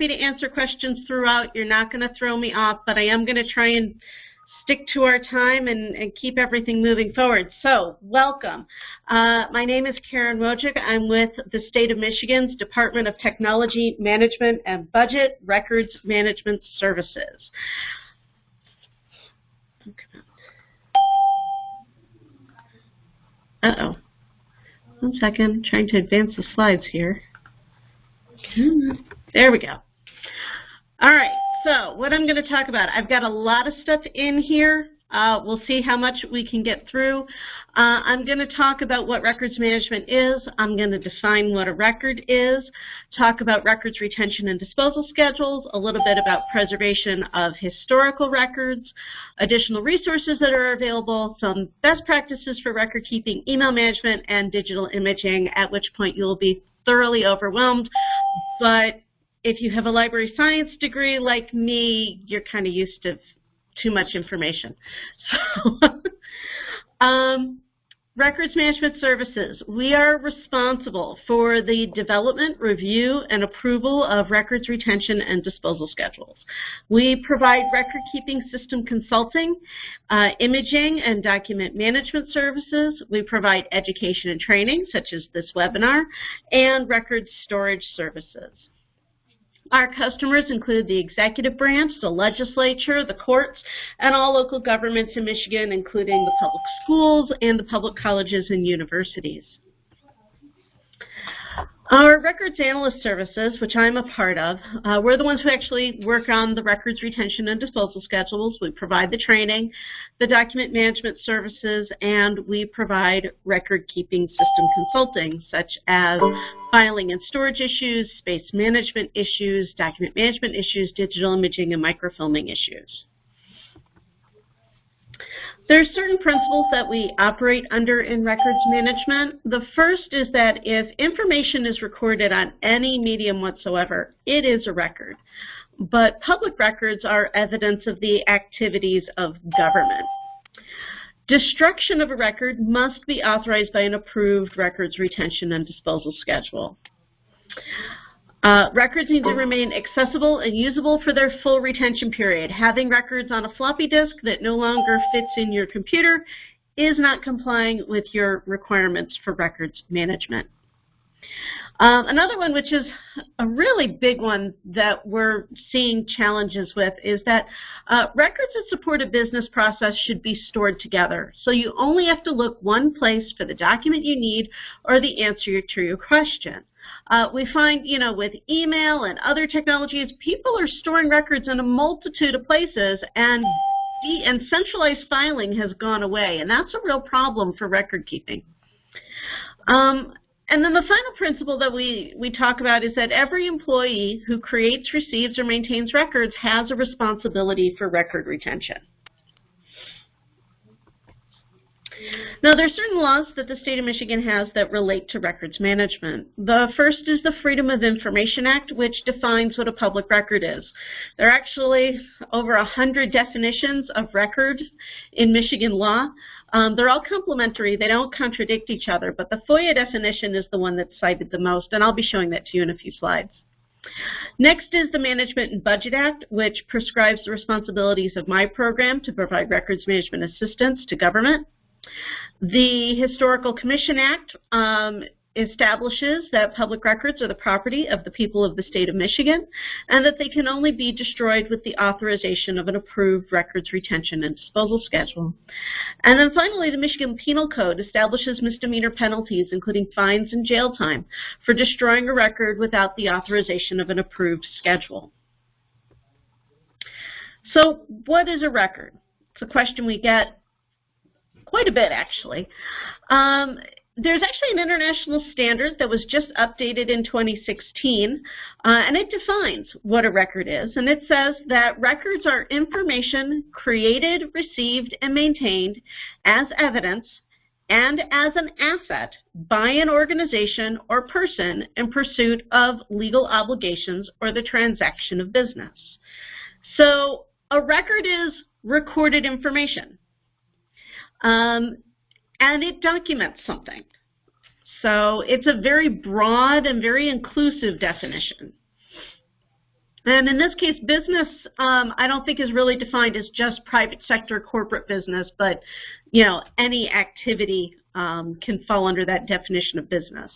happy to answer questions throughout. You're not going to throw me off, but I am going to try and stick to our time and keep everything moving forward. So, welcome. My name is Caryn Wojcik. I'm with the State of Michigan's Department of Technology Management and Budget Records Management Services. Uh-oh. 1 second. I'm trying to advance the slides here. There we go. All right. So what I'm going to talk about, I've got a lot of stuff in here. We'll see how much we can get through. I'm going to talk about what records management is. I'm going to define what a record is, talk about records retention and disposal schedules, a little bit about preservation of historical records, additional resources that are available, some best practices for record keeping, email management, and digital imaging, at which point you'll be thoroughly overwhelmed. But if you have a library science degree like me, you're kind of used to too much information. So, records management services. We are responsible for the development, review, and approval of records retention and disposal schedules. We provide record-keeping system consulting, imaging, and document management services. We provide education and training, such as this webinar, and records storage services. Our customers include the executive branch, the legislature, the courts, and all local governments in Michigan, including the public schools and the public colleges and universities. Our records analyst services, which I'm a part of, we're the ones who actually work on the records retention and disposal schedules. We provide the training, the document management services, and we provide record-keeping system consulting, such as filing and storage issues, space management issues, document management issues, digital imaging, and microfilming issues. There are certain principles that we operate under in records management. The first is that if information is recorded on any medium whatsoever, it is a record. But public records are evidence of the activities of government. Destruction of a record must be authorized by an approved records retention and disposal schedule. Records need to remain accessible and usable for their full retention period. Having records on a floppy disk that no longer fits in your computer is not complying with your requirements for records management. Another one, which is a really big one that we're seeing challenges with, is that records that support a business process should be stored together. So you only have to look one place for the document you need or the answer to your question. We find, with email and other technologies, people are storing records in a multitude of places, and centralized filing has gone away, and that's a real problem for record keeping. And then the final principle that we talk about is that every employee who creates, receives, or maintains records has a responsibility for record retention. Now, there are certain laws that the state of Michigan has that relate to records management. The first is the Freedom of Information Act, which defines what a public record is. There are actually over 100 definitions of record in Michigan law. They're all complementary. They don't contradict each other, but the FOIA definition is the one that's cited the most, and I'll be showing that to you in a few slides. Next is the Management and Budget Act, which prescribes the responsibilities of my program to provide records management assistance to government. The Historical Commission Act establishes that public records are the property of the people of the state of Michigan and that they can only be destroyed with the authorization of an approved records retention and disposal schedule. And then finally, the Michigan Penal Code establishes misdemeanor penalties, including fines and jail time, for destroying a record without the authorization of an approved schedule. So what is a record? It's a question we get quite a bit, actually. There's actually an international standard that was just updated in 2016, and it defines what a record is. And it says that records are information created, received, and maintained as evidence and as an asset by an organization or person in pursuit of legal obligations or the transaction of business. So a record is recorded information. And it documents something. So it's a very broad and very inclusive definition. And in this case, business, I don't think is really defined as just private sector corporate business, but, you know, any activity can fall under that definition of business.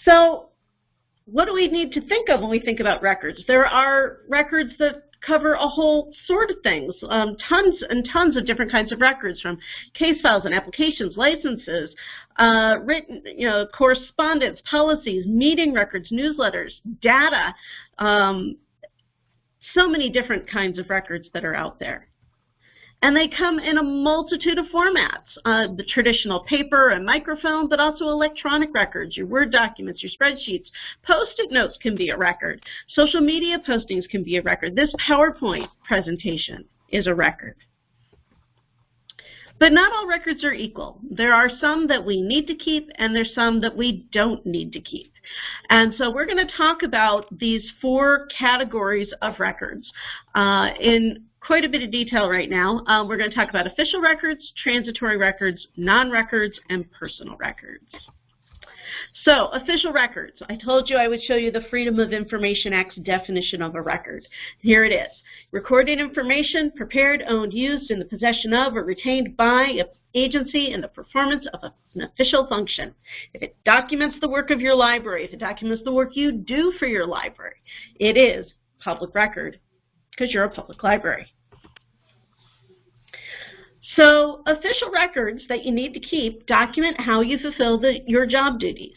So what do we need to think of when we think about records? There are records that cover a whole sort of things, tons and tons of different kinds of records, from case files and applications, licenses, written, you know, correspondence, policies, meeting records, newsletters, data, so many different kinds of records that are out there. And they come in a multitude of formats, the traditional paper and microfilm, but also electronic records, your Word documents, your spreadsheets. Post-it notes can be a record. Social media postings can be a record. This PowerPoint presentation is a record. But not all records are equal. There are some that we need to keep, and there's some that we don't need to keep. And so we're going to talk about these 4 categories of records in quite a bit of detail right now. We're going to talk about official records, transitory records, non-records, and personal records. So, official records. I told you I would show you the Freedom of Information Act's definition of a record. Here it is. Recorded information prepared, owned, used in the possession of, or retained by an agency in the performance of an official function. If it documents the work of your library, if it documents the work you do for your library, it is public record, because you're a public library. So official records that you need to keep document how you fulfill your job duties.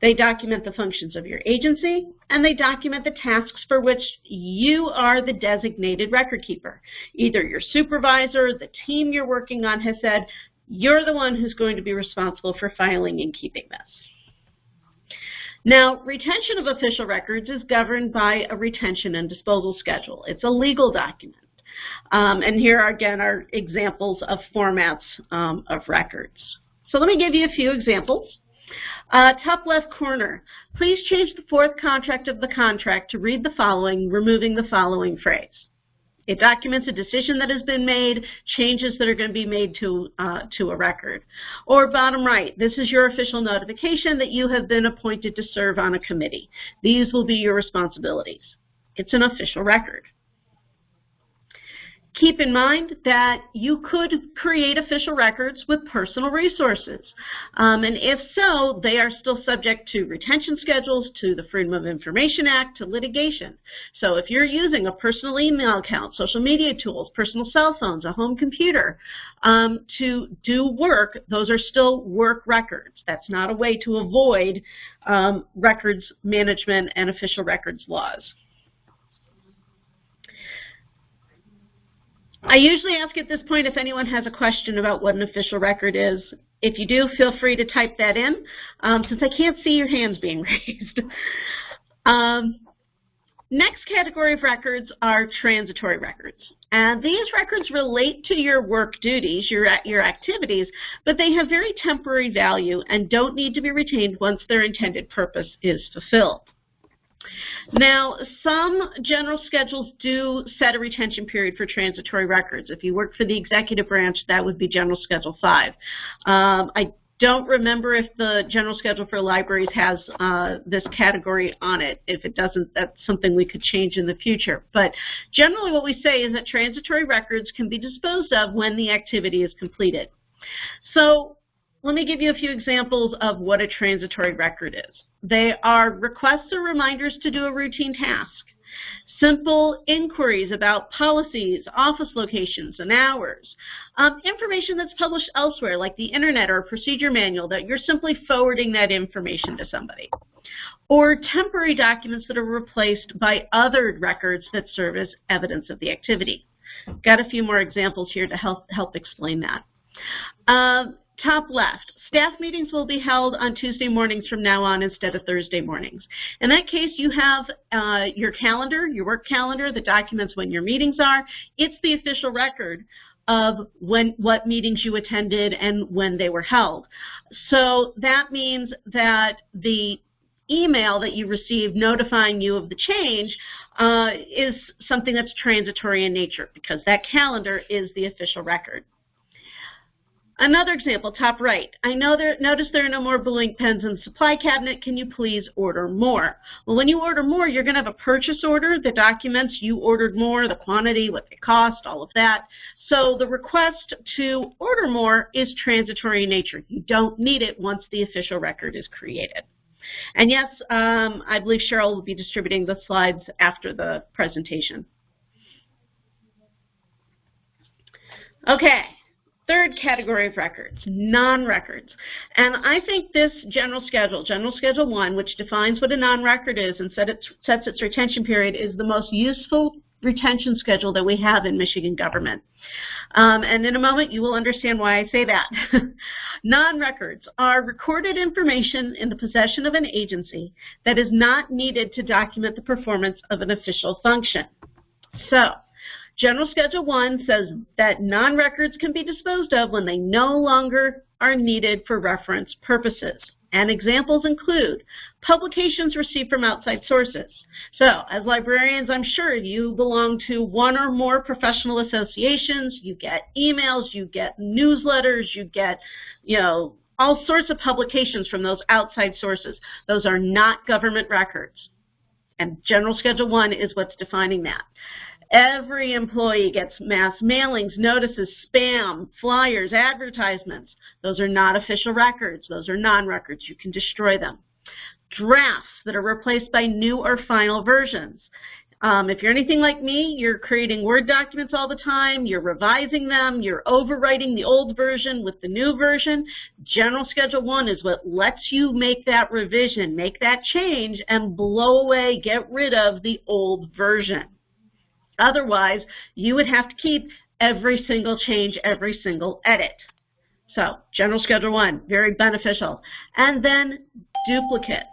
They document the functions of your agency, and they document the tasks for which you are the designated record keeper. Either your supervisor, the team you're working on has said, you're the one who's going to be responsible for filing and keeping this. Now, retention of official records is governed by a retention and disposal schedule. It's a legal document. And here are, again, are examples of formats of records. So let me give you a few examples. Top left corner, please change the 4th contract of the contract to read the following, removing the following phrase. It documents a decision that has been made, changes that are going to be made to a record. Or bottom right, this is your official notification that you have been appointed to serve on a committee. These will be your responsibilities. It's an official record. Keep in mind that you could create official records with personal resources. And if so, they are still subject to retention schedules, to the Freedom of Information Act, to litigation. So if you're using a personal email account, social media tools, personal cell phones, a home computer to do work, those are still work records. That's not a way to avoid records management and official records laws. I usually ask at this point if anyone has a question about what an official record is. If you do, feel free to type that in, since I can't see your hands being raised. Next category of records are transitory records. And these records relate to your work duties, your activities, but they have very temporary value and don't need to be retained once their intended purpose is fulfilled. Now, some general schedules do set a retention period for transitory records. If you work for the executive branch, that would be General Schedule 5. I don't remember if the General Schedule for libraries has this category on it. If it doesn't, that's something we could change in the future. But generally what we say is that transitory records can be disposed of when the activity is completed. So let me give you a few examples of what a transitory record is. They are requests or reminders to do a routine task, simple inquiries about policies, office locations, and hours, information that's published elsewhere like the internet or a procedure manual that you're simply forwarding that information to somebody, or temporary documents that are replaced by other records that serve as evidence of the activity. Got a few more examples here to help explain that. Top left, staff meetings will be held on Tuesday mornings from now on instead of Thursday mornings. In that case, you have your calendar, your work calendar that documents when your meetings are. It's the official record of what meetings you attended and when they were held. So that means that the email that you received notifying you of the change is something that's transitory in nature because that calendar is the official record. Another example, top right. Notice there are no more blue ink pens in the supply cabinet. Can you please order more? Well, when you order more, you're going to have a purchase order that documents you ordered more, the quantity, what they cost, all of that. So the request to order more is transitory in nature. You don't need it once the official record is created. And yes, I believe Cheryl will be distributing the slides after the presentation. Okay. Third category of records, non-records. And I think this General Schedule 1, which defines what a non-record is and sets its retention period, is the most useful retention schedule that we have in Michigan government. And in a moment, you will understand why I say that. Non-records are recorded information in the possession of an agency that is not needed to document the performance of an official function. So, General Schedule 1 says that non-records can be disposed of when they no longer are needed for reference purposes. And examples include publications received from outside sources. So, as librarians, I'm sure you belong to one or more professional associations. You get emails, you get newsletters, you get, all sorts of publications from those outside sources. Those are not government records. And General Schedule 1 is what's defining that. Every employee gets mass mailings, notices, spam, flyers, advertisements. Those are not official records. Those are non-records. You can destroy them. Drafts that are replaced by new or final versions. If you're anything like me, you're creating Word documents all the time, you're revising them, you're overwriting the old version with the new version. General Schedule 1 is what lets you make that revision, make that change, and blow away, get rid of the old version. Otherwise, you would have to keep every single change, every single edit. So, General Schedule 1, very beneficial. And then duplicates.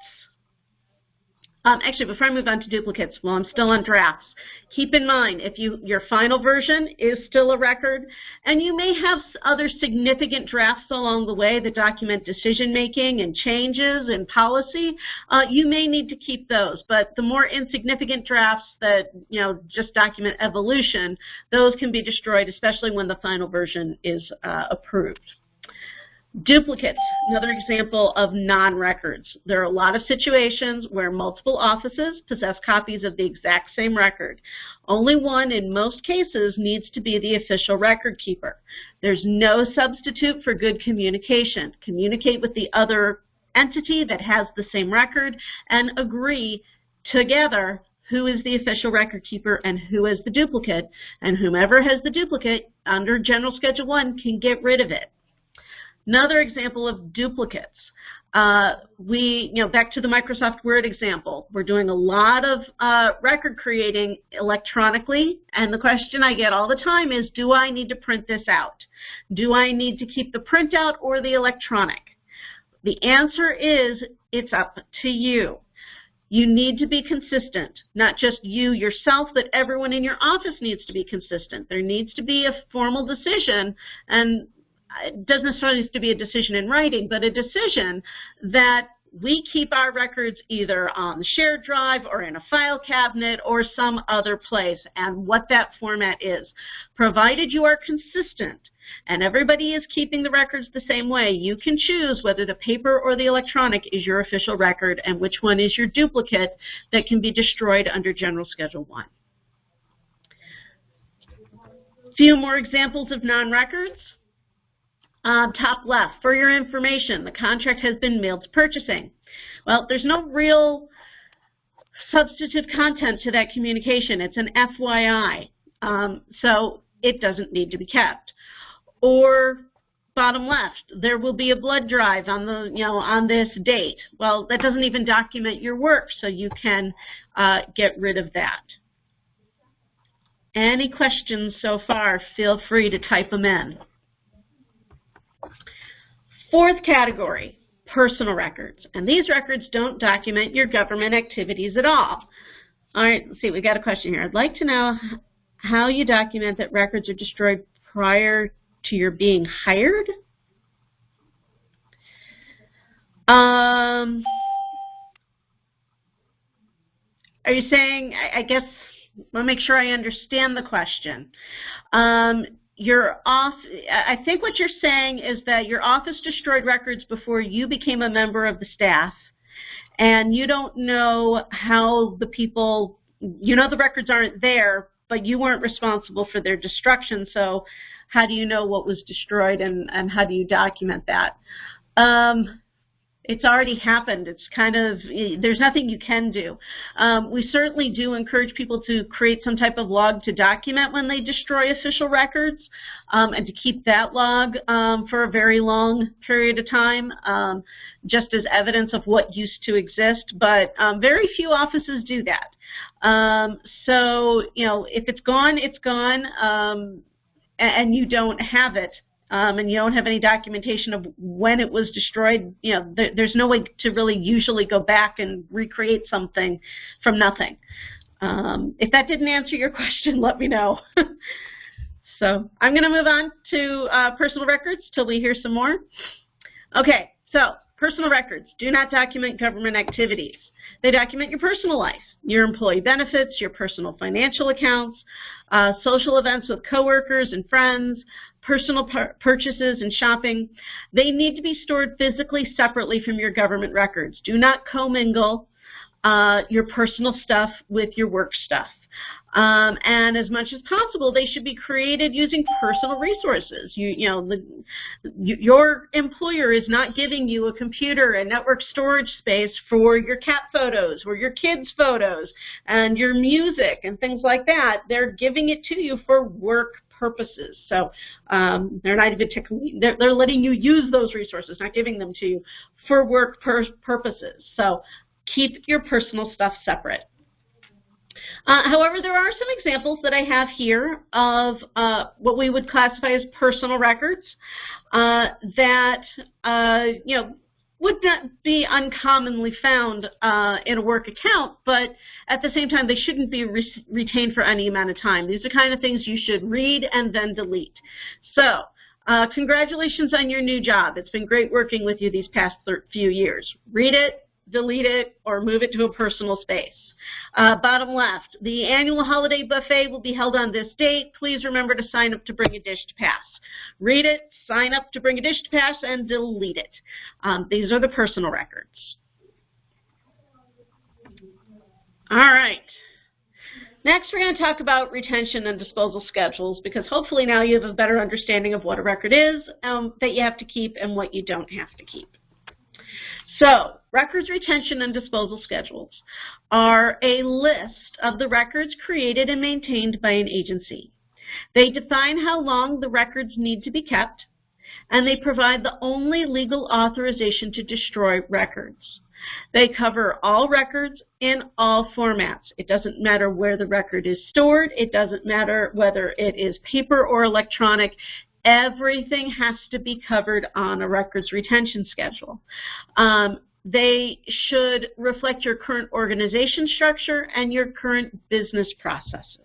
Actually, before I move on to duplicates, while I'm still on drafts, keep in mind if your final version is still a record, and you may have other significant drafts along the way that document decision-making and changes in policy, you may need to keep those. But the more insignificant drafts that just document evolution, those can be destroyed, especially when the final version is approved. Duplicates, another example of non-records. There are a lot of situations where multiple offices possess copies of the exact same record. Only one, in most cases, needs to be the official record keeper. There's no substitute for good communication. Communicate with the other entity that has the same record and agree together who is the official record keeper and who is the duplicate, and whomever has the duplicate under General Schedule 1 can get rid of it. Another example of duplicates. Back to the Microsoft Word example. We're doing a lot of record creating electronically, and the question I get all the time is, do I need to print this out? Do I need to keep the printout or the electronic? The answer is, it's up to you. You need to be consistent, not just you yourself, but everyone in your office needs to be consistent. There needs to be a formal decision, and it doesn't necessarily have to be a decision in writing, but a decision that we keep our records either on the shared drive or in a file cabinet or some other place, and what that format is. Provided you are consistent and everybody is keeping the records the same way, you can choose whether the paper or the electronic is your official record and which one is your duplicate that can be destroyed under General Schedule 1. Few more examples of non-records. Top left, for your information, the contract has been mailed to purchasing. Well, there's no real substantive content to that communication. It's an FYI, so it doesn't need to be kept. Or bottom left, there will be a blood drive on on this date. Well, that doesn't even document your work, so you can get rid of that. Any questions so far? Feel free to type them in. Fourth category, personal records. And these records don't document your government activities at all. All right, let's see, we got a question here. I'd like to know how you document that records are destroyed prior to your being hired. Are you saying, I guess, I want to make sure I understand the question. I think what you're saying is that your office destroyed records before you became a member of the staff, and you don't know how the people, you know the records aren't there, but you weren't responsible for their destruction, so how do you know what was destroyed, and how do you document that? It's already happened. It's kind of, there's nothing you can do. We certainly do encourage people to create some type of log to document when they destroy official records, and to keep that log for a very long period of time, just as evidence of what used to exist. But very few offices do that. So, you know, if it's gone, it's gone, and you don't have it. And you don't have any documentation of when it was destroyed, you know, there's no way to really usually go back and recreate something from nothing. If that didn't answer your question, let me know. So I'm going to move on to personal records till we hear some more. Okay, so personal records do not document government activities. They document your personal life, your employee benefits, your personal financial accounts, social events with coworkers and friends, personal purchases and shopping. They need to be stored physically separately from your government records. Do not commingle your personal stuff with your work stuff. And as much as possible, they should be created using personal resources. Your employer is not giving you a computer and network storage space for your cat photos or your kids' photos and your music and things like that. They're giving it to you for work purposes. So they're not even they're letting you use those resources, not giving them to you for work purposes. So keep your personal stuff separate. However, there are some examples that I have here of what we would classify as personal records that would not be uncommonly found in a work account, but at the same time, they shouldn't be retained for any amount of time. These are the kind of things you should read and then delete. So, congratulations on your new job. It's been great working with you these past few years. Read it, delete it, or move it to a personal space. Bottom left, the annual holiday buffet will be held on this date. Please remember to sign up to bring a dish to pass. Read it, sign up to bring a dish to pass, and delete it. These are the personal records. All right. Next, we're going to talk about retention and disposal schedules, because hopefully now you have a better understanding of what a record is that you have to keep and what you don't have to keep. So, records retention and disposal schedules are a list of the records created and maintained by an agency. They define how long the records need to be kept, and they provide the only legal authorization to destroy records. They cover all records in all formats. It doesn't matter where the record is stored. It doesn't matter whether it is paper or electronic. Everything has to be covered on a records retention schedule. They should reflect your current organization structure and your current business processes.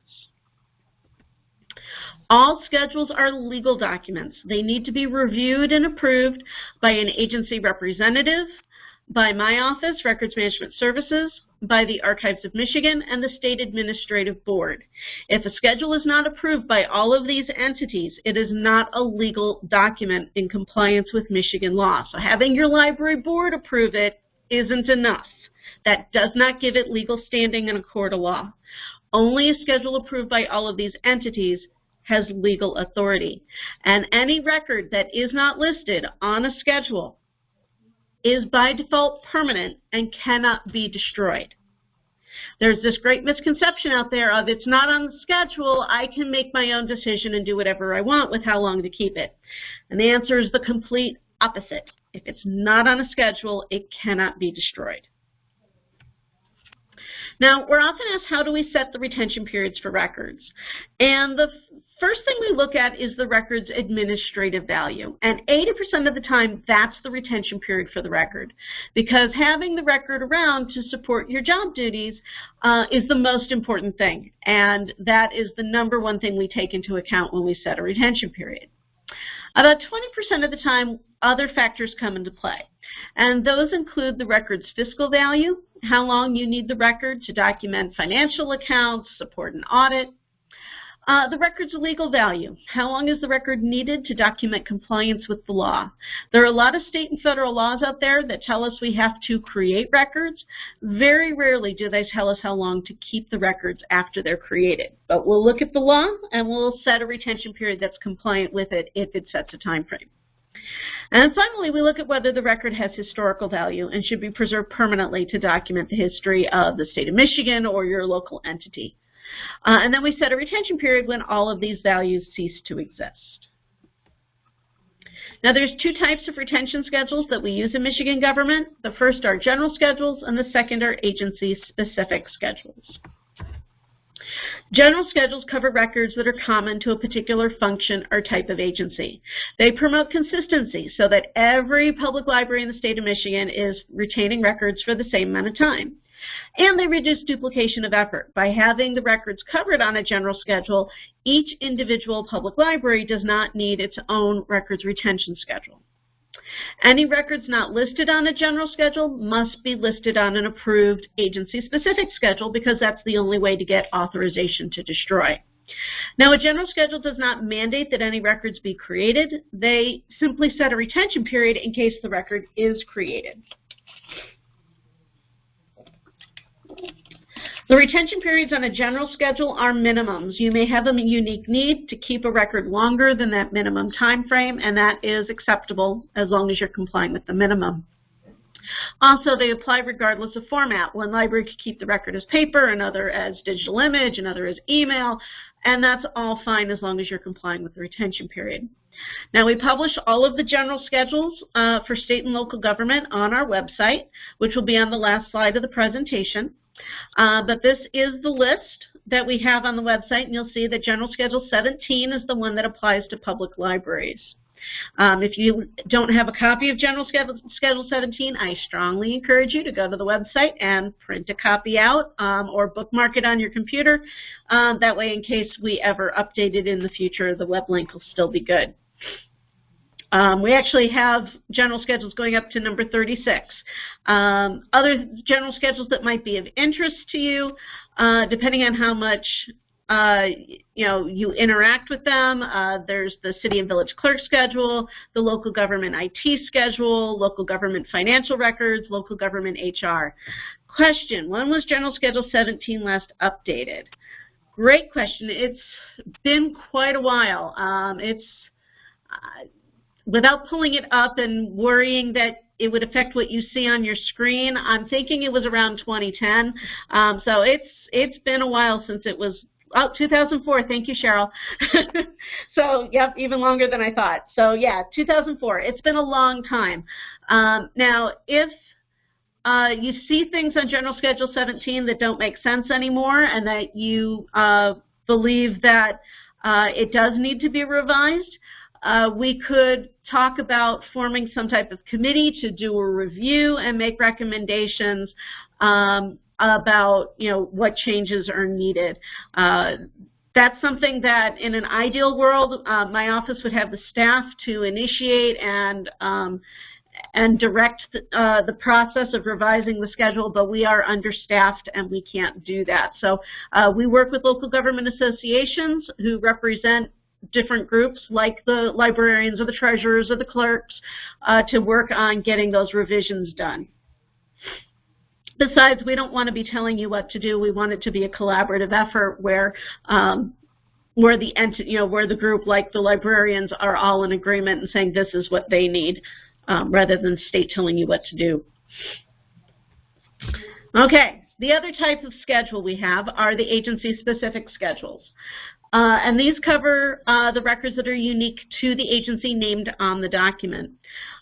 All schedules are legal documents. They need to be reviewed and approved by an agency representative, by my office, Records Management Services, by the Archives of Michigan, and the State Administrative Board. If a schedule is not approved by all of these entities, it is not a legal document in compliance with Michigan law. So having your library board approve it isn't enough. That does not give it legal standing in a court of law. Only a schedule approved by all of these entities has legal authority. And any record that is not listed on a schedule is by default permanent and cannot be destroyed. There's this great misconception out there of it's not on the schedule, I can make my own decision and do whatever I want with how long to keep it. And the answer is the complete opposite. If it's not on a schedule, it cannot be destroyed. Now, we're often asked, how do we set the retention periods for records? And the first thing we look at is the record's administrative value. And 80% of the time, that's the retention period for the record. Because having the record around to support your job duties is the most important thing. And that is the #1 thing we take into account when we set a retention period. About 20% of the time, other factors come into play. And those include the record's fiscal value, how long you need the record to document financial accounts, support an audit, The record's legal value. How long is the record needed to document compliance with the law? There are a lot of state and federal laws out there that tell us we have to create records. Very rarely do they tell us how long to keep the records after they're created. But we'll look at the law and we'll set a retention period that's compliant with it if it sets a time frame. And finally, we look at whether the record has historical value and should be preserved permanently to document the history of the state of Michigan or your local entity. And then we set a retention period when all of these values cease to exist. Now there's two types of retention schedules that we use in Michigan government. The first are general schedules and the second are agency-specific schedules. General schedules cover records that are common to a particular function or type of agency. They promote consistency so that every public library in the state of Michigan is retaining records for the same amount of time. And they reduce duplication of effort. By having the records covered on a general schedule, each individual public library does not need its own records retention schedule. Any records not listed on a general schedule must be listed on an approved agency-specific schedule because that's the only way to get authorization to destroy. Now, a general schedule does not mandate that any records be created. They simply set a retention period in case the record is created. The retention periods on a general schedule are minimums. You may have a unique need to keep a record longer than that minimum time frame, and that is acceptable as long as you're complying with the minimum. Also, they apply regardless of format. One library can keep the record as paper, another as digital image, another as email, and that's all fine as long as you're complying with the retention period. Now, we publish all of the general schedules for state and local government on our website, which will be on the last slide of the presentation. But this is the list that we have on the website, and you'll see that General Schedule 17 is the one that applies to public libraries. If you don't have a copy of General Schedule 17, I strongly encourage you to go to the website and print a copy out or bookmark it on your computer. That way, in case we ever update it in the future, the web link will still be good. We actually have general schedules going up to number 36. Other general schedules that might be of interest to you, depending on how much you interact with them, there's the city and village clerk schedule, the local government IT schedule, local government financial records, local government HR. Question: when was General Schedule 17 last updated? Great question. It's been quite a while. Without pulling it up and worrying that it would affect what you see on your screen, I'm thinking it was around 2010. So it's been a while since it was, 2004. Thank you, Cheryl. So, yep, even longer than I thought. So, yeah, 2004. It's been a long time. Now, if you see things on General Schedule 17 that don't make sense anymore and that you believe that it does need to be revised, we could talk about forming some type of committee to do a review and make recommendations about what changes are needed. That's something that in an ideal world my office would have the staff to initiate and direct the process of revising the schedule, but we are understaffed and we can't do that. So we work with local government associations who represent different groups like the librarians or the treasurers or the clerks to work on getting those revisions done. Besides, we don't want to be telling you what to do. We want it to be a collaborative effort where the group, like the librarians, are all in agreement and saying this is what they need, rather than state telling you what to do. Okay, the other type of schedule we have are the agency-specific schedules. And these cover the records that are unique to the agency named on the document.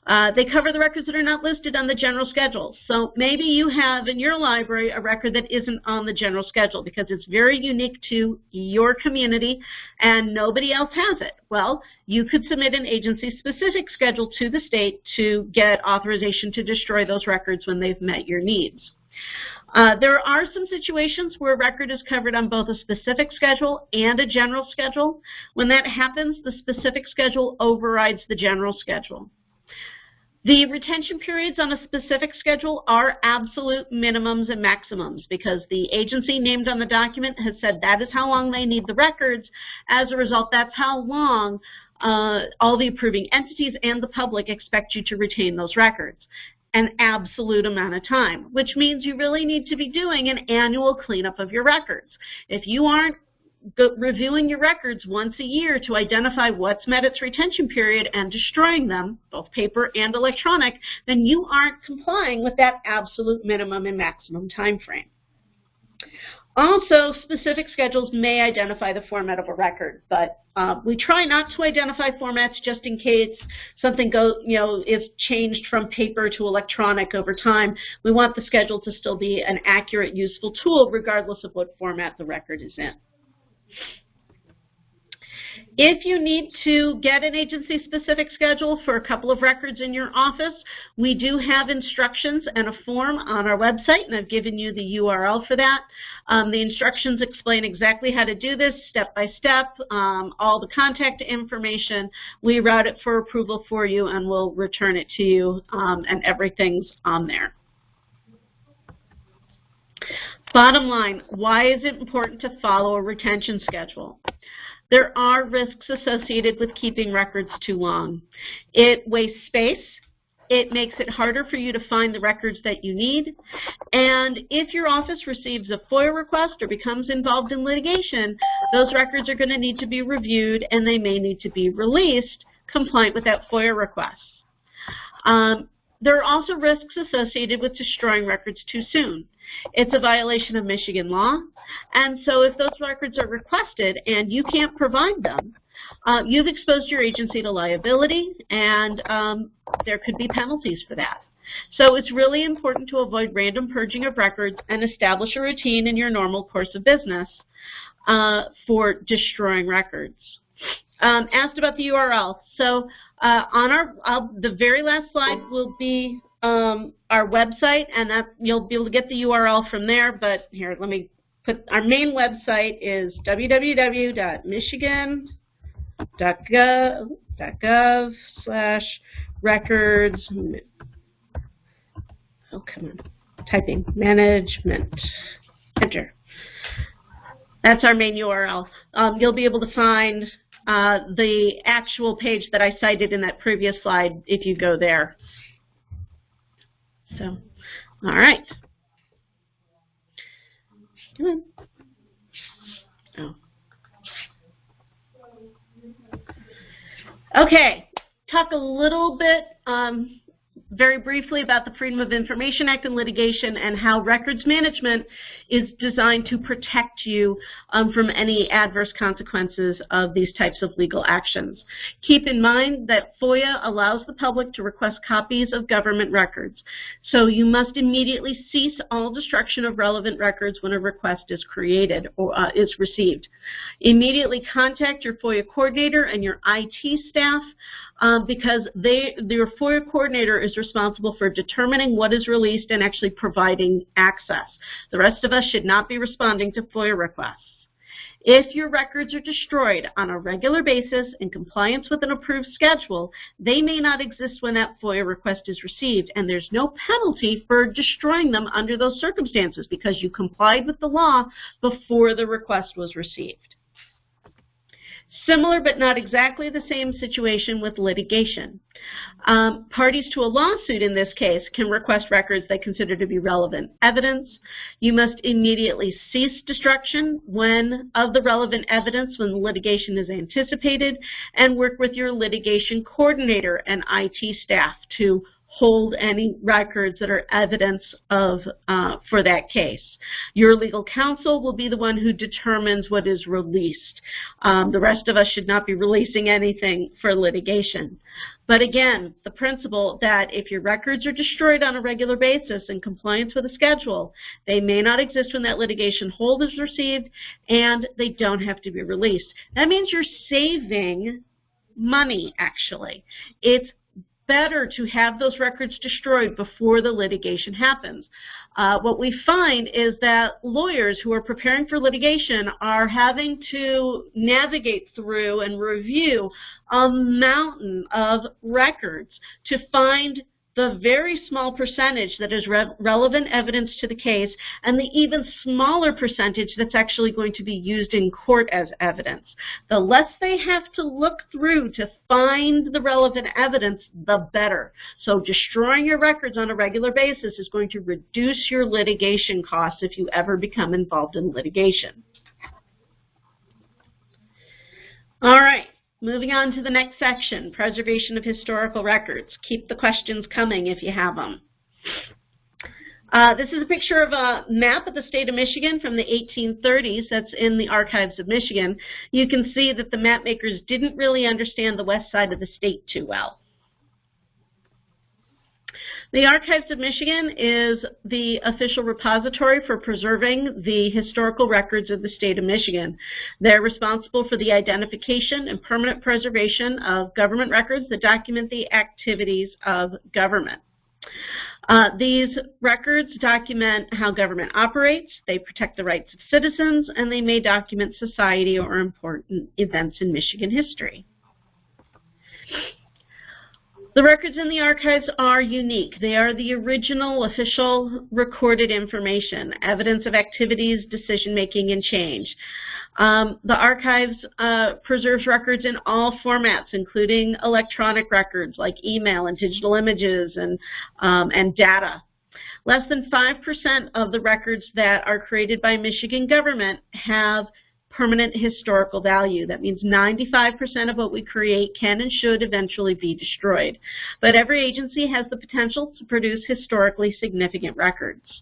They cover the records that are not listed on the general schedule. So maybe you have in your library a record that isn't on the general schedule because it's very unique to your community and nobody else has it. Well, you could submit an agency-specific schedule to the state to get authorization to destroy those records when they've met your needs. There are some situations where a record is covered on both a specific schedule and a general schedule. When that happens, the specific schedule overrides the general schedule. The retention periods on a specific schedule are absolute minimums and maximums because the agency named on the document has said that is how long they need the records. As a result, that's how long all the approving entities and the public expect you to retain those records. An absolute amount of time, which means you really need to be doing an annual cleanup of your records. If you aren't reviewing your records once a year to identify what's met its retention period and destroying them, both paper and electronic, then you aren't complying with that absolute minimum and maximum time frame. Also, specific schedules may identify the format of a record, but we try not to identify formats just in case something is changed from paper to electronic over time. We want the schedule to still be an accurate, useful tool regardless of what format the record is in. If you need to get an agency-specific schedule for a couple of records in your office, we do have instructions and a form on our website, and I've given you the URL for that. The instructions explain exactly how to do this step by step, all the contact information. We route it for approval for you, and we'll return it to you, and everything's on there. Bottom line, why is it important to follow a retention schedule? There are risks associated with keeping records too long. It wastes space. It makes it harder for you to find the records that you need. And if your office receives a FOIA request or becomes involved in litigation, those records are going to need to be reviewed and they may need to be released compliant with that FOIA request. There are also risks associated with destroying records too soon. It's a violation of Michigan law, and so if those records are requested and you can't provide them, you've exposed your agency to liability, and there could be penalties for that. So it's really important to avoid random purging of records and establish a routine in your normal course of business for destroying records. Asked about the URL. So on the very last slide will be our website, and that you'll be able to get the URL from there. But here, let me put our main website is www.michigan.gov/records. Oh, come on, typing management. Enter. That's our main URL. You'll be able to find the actual page that I cited in that previous slide if you go there. So, all right. Come on. Oh. Okay, talk a little bit very briefly about the Freedom of Information Act and litigation and how records management is designed to protect you from any adverse consequences of these types of legal actions. Keep in mind that FOIA allows the public to request copies of government records, so you must immediately cease all destruction of relevant records when a request is created or is received. Immediately contact your FOIA coordinator and your IT staff because your FOIA coordinator is responsible for determining what is released and actually providing access. The rest of us should not be responding to FOIA requests. If your records are destroyed on a regular basis in compliance with an approved schedule, they may not exist when that FOIA request is received, and there's no penalty for destroying them under those circumstances because you complied with the law before the request was received. Similar but not exactly the same situation with litigation. Parties to a lawsuit in this case can request records they consider to be relevant evidence. You must immediately cease destruction of the relevant evidence when the litigation is anticipated, and work with your litigation coordinator and IT staff to hold any records that are evidence for that case. Your legal counsel will be the one who determines what is released. The rest of us should not be releasing anything for litigation. But again, the principle that if your records are destroyed on a regular basis in compliance with a schedule, they may not exist when that litigation hold is received, and they don't have to be released. That means you're saving money, actually. It's better to have those records destroyed before the litigation happens. What we find is that lawyers who are preparing for litigation are having to navigate through and review a mountain of records to find the very small percentage that is relevant evidence to the case, and the even smaller percentage that's actually going to be used in court as evidence. The less they have to look through to find the relevant evidence, the better. So destroying your records on a regular basis is going to reduce your litigation costs if you ever become involved in litigation. All right. Moving on to the next section, preservation of historical records. Keep the questions coming if you have them. This is a picture of a map of the state of Michigan from the 1830s that's in the Archives of Michigan. You can see that the map makers didn't really understand the west side of the state too well. The Archives of Michigan is the official repository for preserving the historical records of the state of Michigan. They're responsible for the identification and permanent preservation of government records that document the activities of government. These records document how government operates, they protect the rights of citizens, and they may document society or important events in Michigan history. The records in the archives are unique. They are the original official recorded information, evidence of activities, decision-making, and change. The archives preserves records in all formats, including electronic records like email and digital images and data. Less than 5% of the records that are created by Michigan government have permanent historical value. That means 95% of what we create can and should eventually be destroyed. But every agency has the potential to produce historically significant records.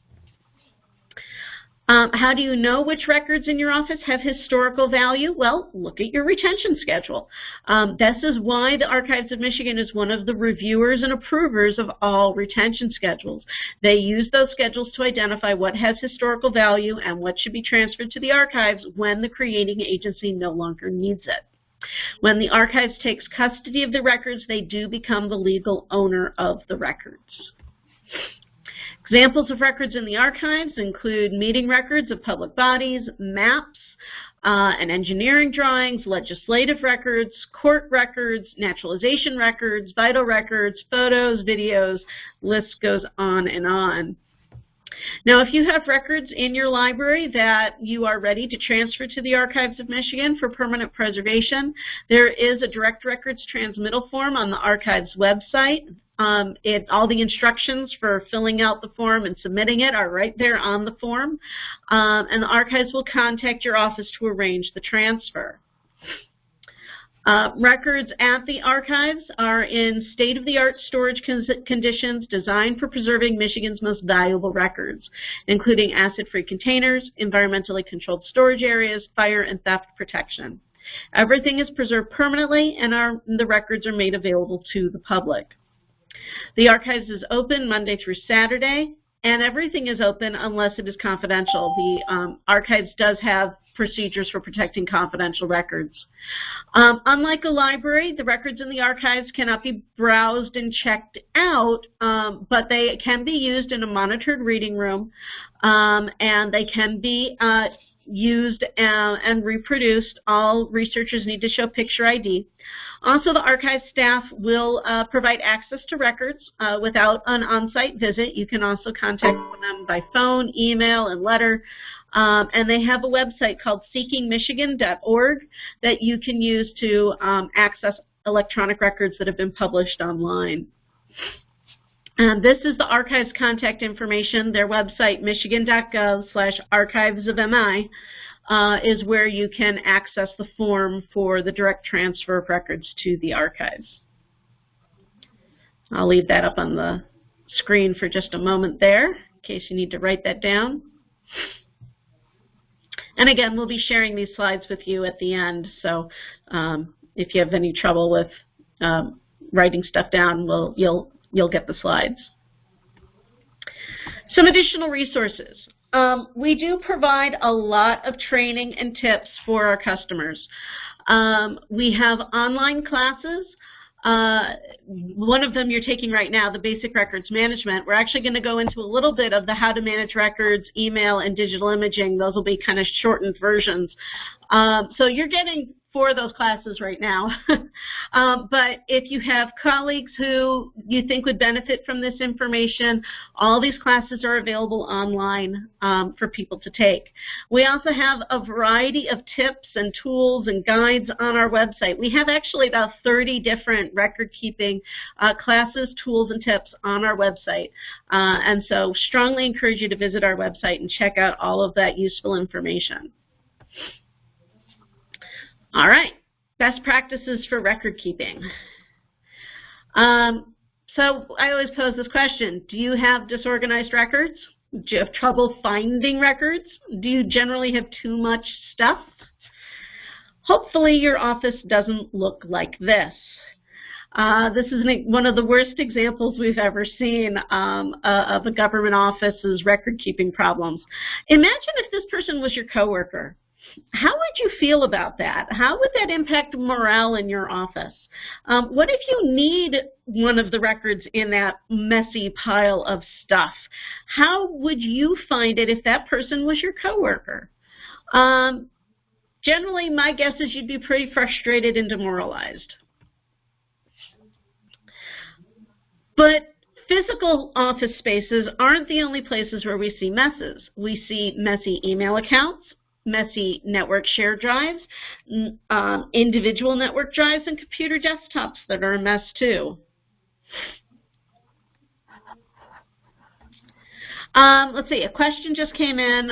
How do you know which records in your office have historical value? Well, look at your retention schedule. This is why the Archives of Michigan is one of the reviewers and approvers of all retention schedules. They use those schedules to identify what has historical value and what should be transferred to the archives when the creating agency no longer needs it. When the archives takes custody of the records, they do become the legal owner of the records. Examples of records in the archives include meeting records of public bodies, maps, and engineering drawings, legislative records, court records, naturalization records, vital records, photos, videos, list goes on and on. Now, if you have records in your library that you are ready to transfer to the Archives of Michigan for permanent preservation, there is a direct records transmittal form on the Archives website. All the instructions for filling out the form and submitting it are right there on the form, and the archives will contact your office to arrange the transfer. Records at the archives are in state-of-the-art storage conditions designed for preserving Michigan's most valuable records, including acid-free containers, environmentally controlled storage areas, fire and theft protection. Everything is preserved permanently, and the records are made available to the public. The archives is open Monday through Saturday, and everything is open unless it is confidential. The archives does have procedures for protecting confidential records. Unlike a library, the records in the archives cannot be browsed and checked out, but they can be used in a monitored reading room, and they can be used and reproduced. All researchers need to show picture ID. Also, the archive staff will provide access to records without an on-site visit. You can also contact them by phone, email, and letter. And they have a website called seekingmichigan.org that you can use to access electronic records that have been published online. This is the archives contact information. Their website, michigan.gov/archivesofmi, is where you can access the form for the direct transfer of records to the archives. I'll leave that up on the screen for just a moment there, in case you need to write that down. And again, we'll be sharing these slides with you at the end, so if you have any trouble with writing stuff down, you'll get the slides. Some additional resources. We do provide a lot of training and tips for our customers. We have online classes. One of them you're taking right now, the basic records management. We're actually going to go into a little bit of the how to manage records, email, and digital imaging. Those will be kind of shortened versions. So you're getting for those classes right now. But if you have colleagues who you think would benefit from this information, all these classes are available online for people to take. We also have a variety of tips and tools and guides on our website. We have actually about 30 different record-keeping classes, tools, and tips on our website. And so strongly encourage you to visit our website and check out all of that useful information. All right, best practices for record keeping. So I always pose this question: do you have disorganized records? Do you have trouble finding records? Do you generally have too much stuff? Hopefully your office doesn't look like this. This is one of the worst examples we've ever seen of a government office's record-keeping problems. Imagine if this person was your coworker. How would you feel about that? How would that impact morale in your office? What if you need one of the records in that messy pile of stuff? How would you find it if that person was your coworker? Generally, my guess is you'd be pretty frustrated and demoralized. But physical office spaces aren't the only places where we see messes. We see messy email accounts, messy network share drives, individual network drives, and computer desktops that are a mess too. Let's see, a question just came in.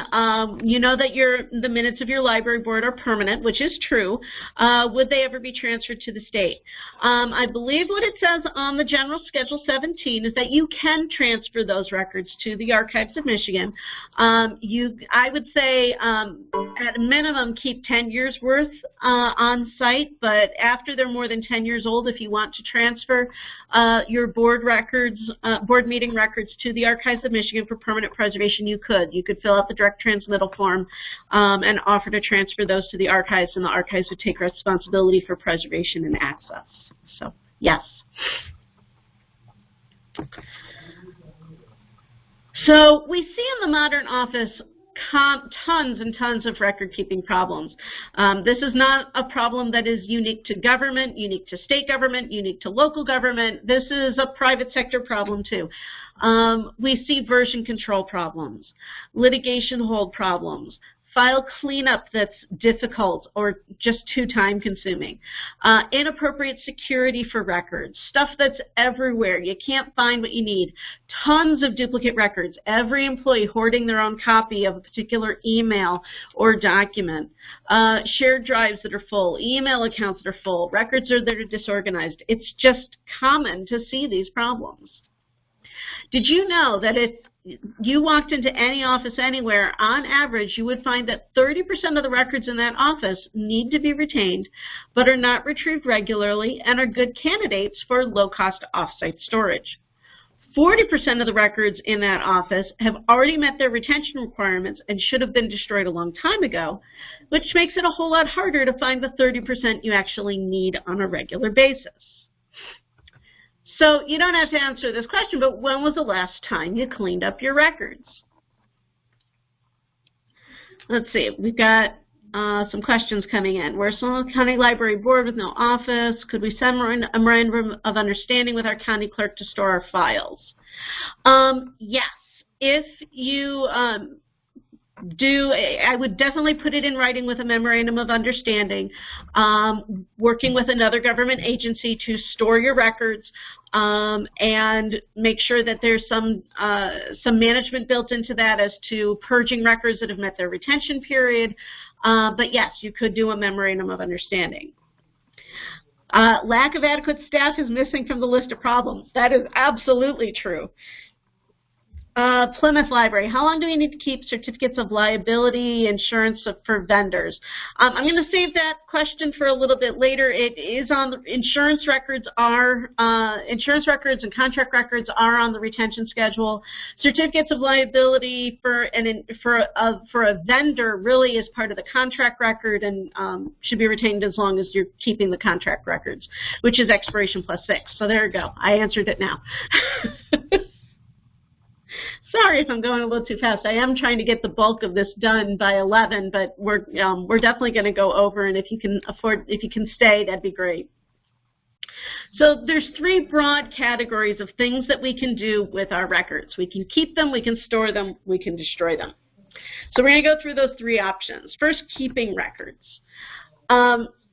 You know that the minutes of your library board are permanent, which is true. Would they ever be transferred to the state? I believe what it says on the General Schedule 17 is that you can transfer those records to the Archives of Michigan. I would say at a minimum keep 10 years worth on site, but after they're more than 10 years old, if you want to transfer your board meeting records to the Archives of Michigan for permanent preservation, you could. You could fill out the direct transmittal form and offer to transfer those to the archives, and the archives would take responsibility for preservation and access. So, yes. So we see in the modern office tons and tons of record-keeping problems. This is not a problem that is unique to government, unique to state government, unique to local government. This is a private sector problem too. We see version control problems, litigation hold problems, file cleanup that's difficult or just too time-consuming, inappropriate security for records, stuff that's everywhere. You can't find what you need, tons of duplicate records, every employee hoarding their own copy of a particular email or document, shared drives that are full, email accounts that are full, records that are disorganized. It's just common to see these problems. Did you know that if you walked into any office anywhere, on average, you would find that 30% of the records in that office need to be retained, but are not retrieved regularly and are good candidates for low-cost off-site storage. 40% of the records in that office have already met their retention requirements and should have been destroyed a long time ago, which makes it a whole lot harder to find the 30% you actually need on a regular basis. So you don't have to answer this question, but when was the last time you cleaned up your records? Let's see, we've got some questions coming in. We're a small county library board with no office. Could we send a memorandum of understanding with our county clerk to store our files? Yes, if you I would definitely put it in writing with a memorandum of understanding, working with another government agency to store your records, and make sure that there's some management built into that as to purging records that have met their retention period. But yes, you could do a memorandum of understanding. Lack of adequate staff is missing from the list of problems. That is absolutely true. Plymouth Library, how long do we need to keep certificates of liability insurance for vendors? I'm going to save that question for a little bit later. It is on the insurance records and contract records are on the retention schedule. Certificates of liability for a vendor really is part of the contract record and should be retained as long as you're keeping the contract records, which is expiration +6. So there you go. I answered it now. Sorry if I'm going a little too fast. I am trying to get the bulk of this done by 11, but we're definitely going to go over, and if you can stay, that'd be great. So there's three broad categories of things that we can do with our records. We can keep them, we can store them, we can destroy them. So we're going to go through those three options. First, keeping records.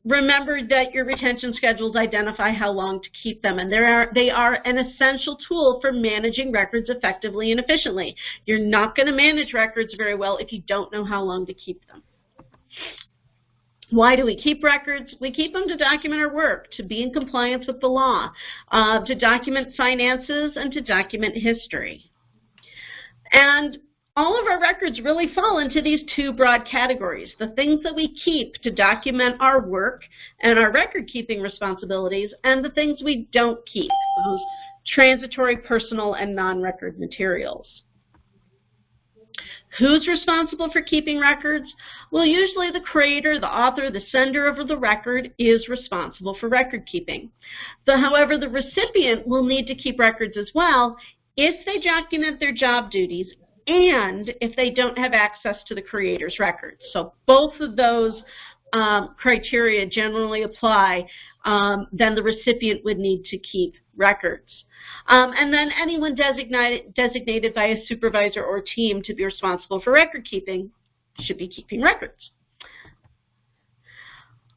Remember that your retention schedules identify how long to keep them, and they are an essential tool for managing records effectively and efficiently. You're not going to manage records very well if you don't know how long to keep them. Why do we keep records? We keep them to document our work, to be in compliance with the law, to document finances, and to document history. And all of our records really fall into these two broad categories: the things that we keep to document our work and our record-keeping responsibilities, and the things we don't keep, those transitory, personal, and non-record materials. Who's responsible for keeping records? Well, usually the creator, the author, the sender of the record is responsible for record keeping. However, the recipient will need to keep records as well if they document their job duties and if they don't have access to the creator's records. So both of those criteria generally apply. Then the recipient would need to keep records. And then anyone designated by a supervisor or team to be responsible for record keeping should be keeping records.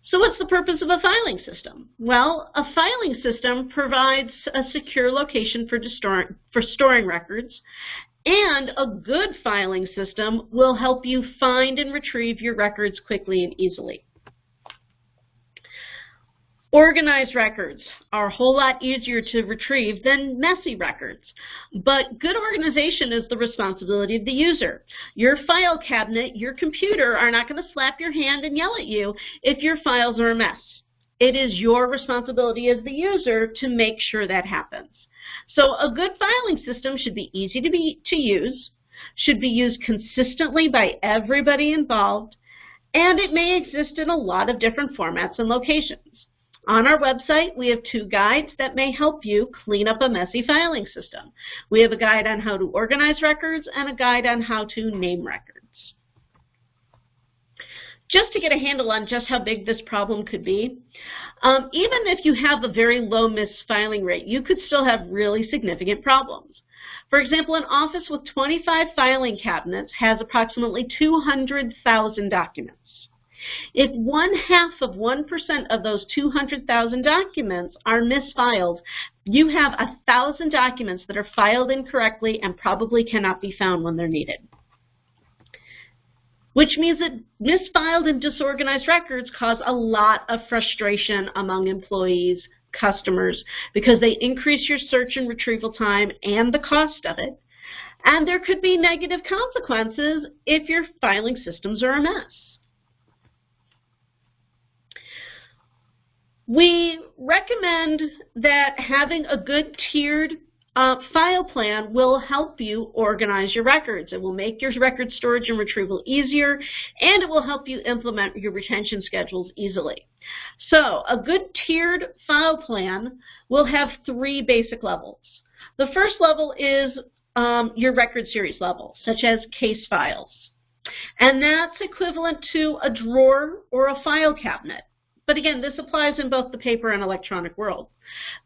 So what's the purpose of a filing system? Well, a filing system provides a secure location for storing records, and a good filing system will help you find and retrieve your records quickly and easily. Organized records are a whole lot easier to retrieve than messy records, but good organization is the responsibility of the user. Your file cabinet, your computer are not going to slap your hand and yell at you if your files are a mess. It is your responsibility as the user to make sure that happens. So a good filing system should be easy to use, should be used consistently by everybody involved, and it may exist in a lot of different formats and locations. On our website, we have two guides that may help you clean up a messy filing system. We have a guide on how to organize records and a guide on how to name records. Just to get a handle on just how big this problem could be, even if you have a very low misfiling rate, you could still have really significant problems. For example, an office with 25 filing cabinets has approximately 200,000 documents. If 0.5% of those 200,000 documents are misfiled, you have 1,000 documents that are filed incorrectly and probably cannot be found when they're needed. Which means that misfiled and disorganized records cause a lot of frustration among employees, customers, because they increase your search and retrieval time and the cost of it. And there could be negative consequences if your filing systems are a mess. We recommend that having a good tiered file plan will help you organize your records. It will make your record storage and retrieval easier, and it will help you implement your retention schedules easily. So a good tiered file plan will have three basic levels. The first level is your record series level, such as case files. And that's equivalent to a drawer or a file cabinet. But again, this applies in both the paper and electronic world.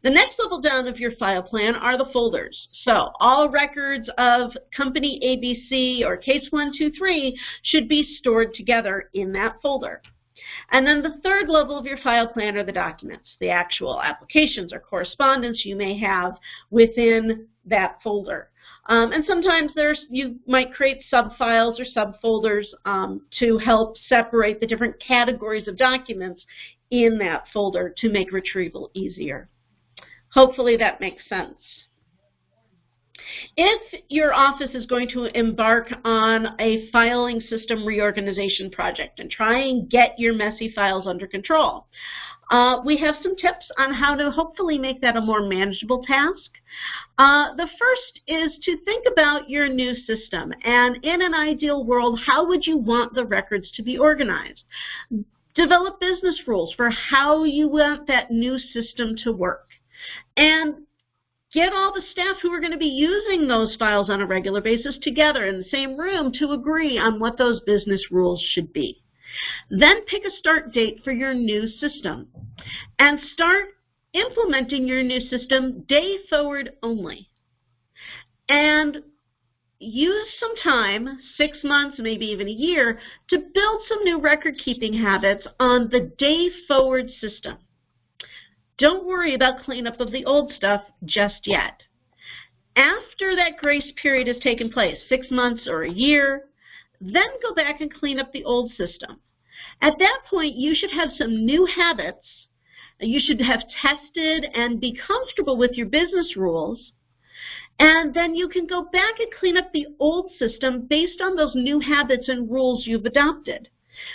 The next level down of your file plan are the folders. So all records of company ABC or case 1, 2, 3 should be stored together in that folder. And then the third level of your file plan are the documents, the actual applications or correspondence you may have within that folder. And sometimes you might create subfiles or subfolders to help separate the different categories of documents in that folder to make retrieval easier. Hopefully that makes sense. If your office is going to embark on a filing system reorganization project and try and get your messy files under control, we have some tips on how to hopefully make that a more manageable task. The first is to think about your new system, and in an ideal world, how would you want the records to be organized? Develop business rules for how you want that new system to work. And Get all the staff who are going to be using those files on a regular basis together in the same room to agree on what those business rules should be. Then pick a start date for your new system and start implementing your new system day forward only. And use some time, 6 months, maybe even a year, to build some new record-keeping habits on the day forward system. Don't worry about cleanup of the old stuff just yet. After that grace period has taken place, 6 months or a year, then go back and clean up the old system. At that point, you should have some new habits. You should have tested and be comfortable with your business rules. And then you can go back and clean up the old system based on those new habits and rules you've adopted,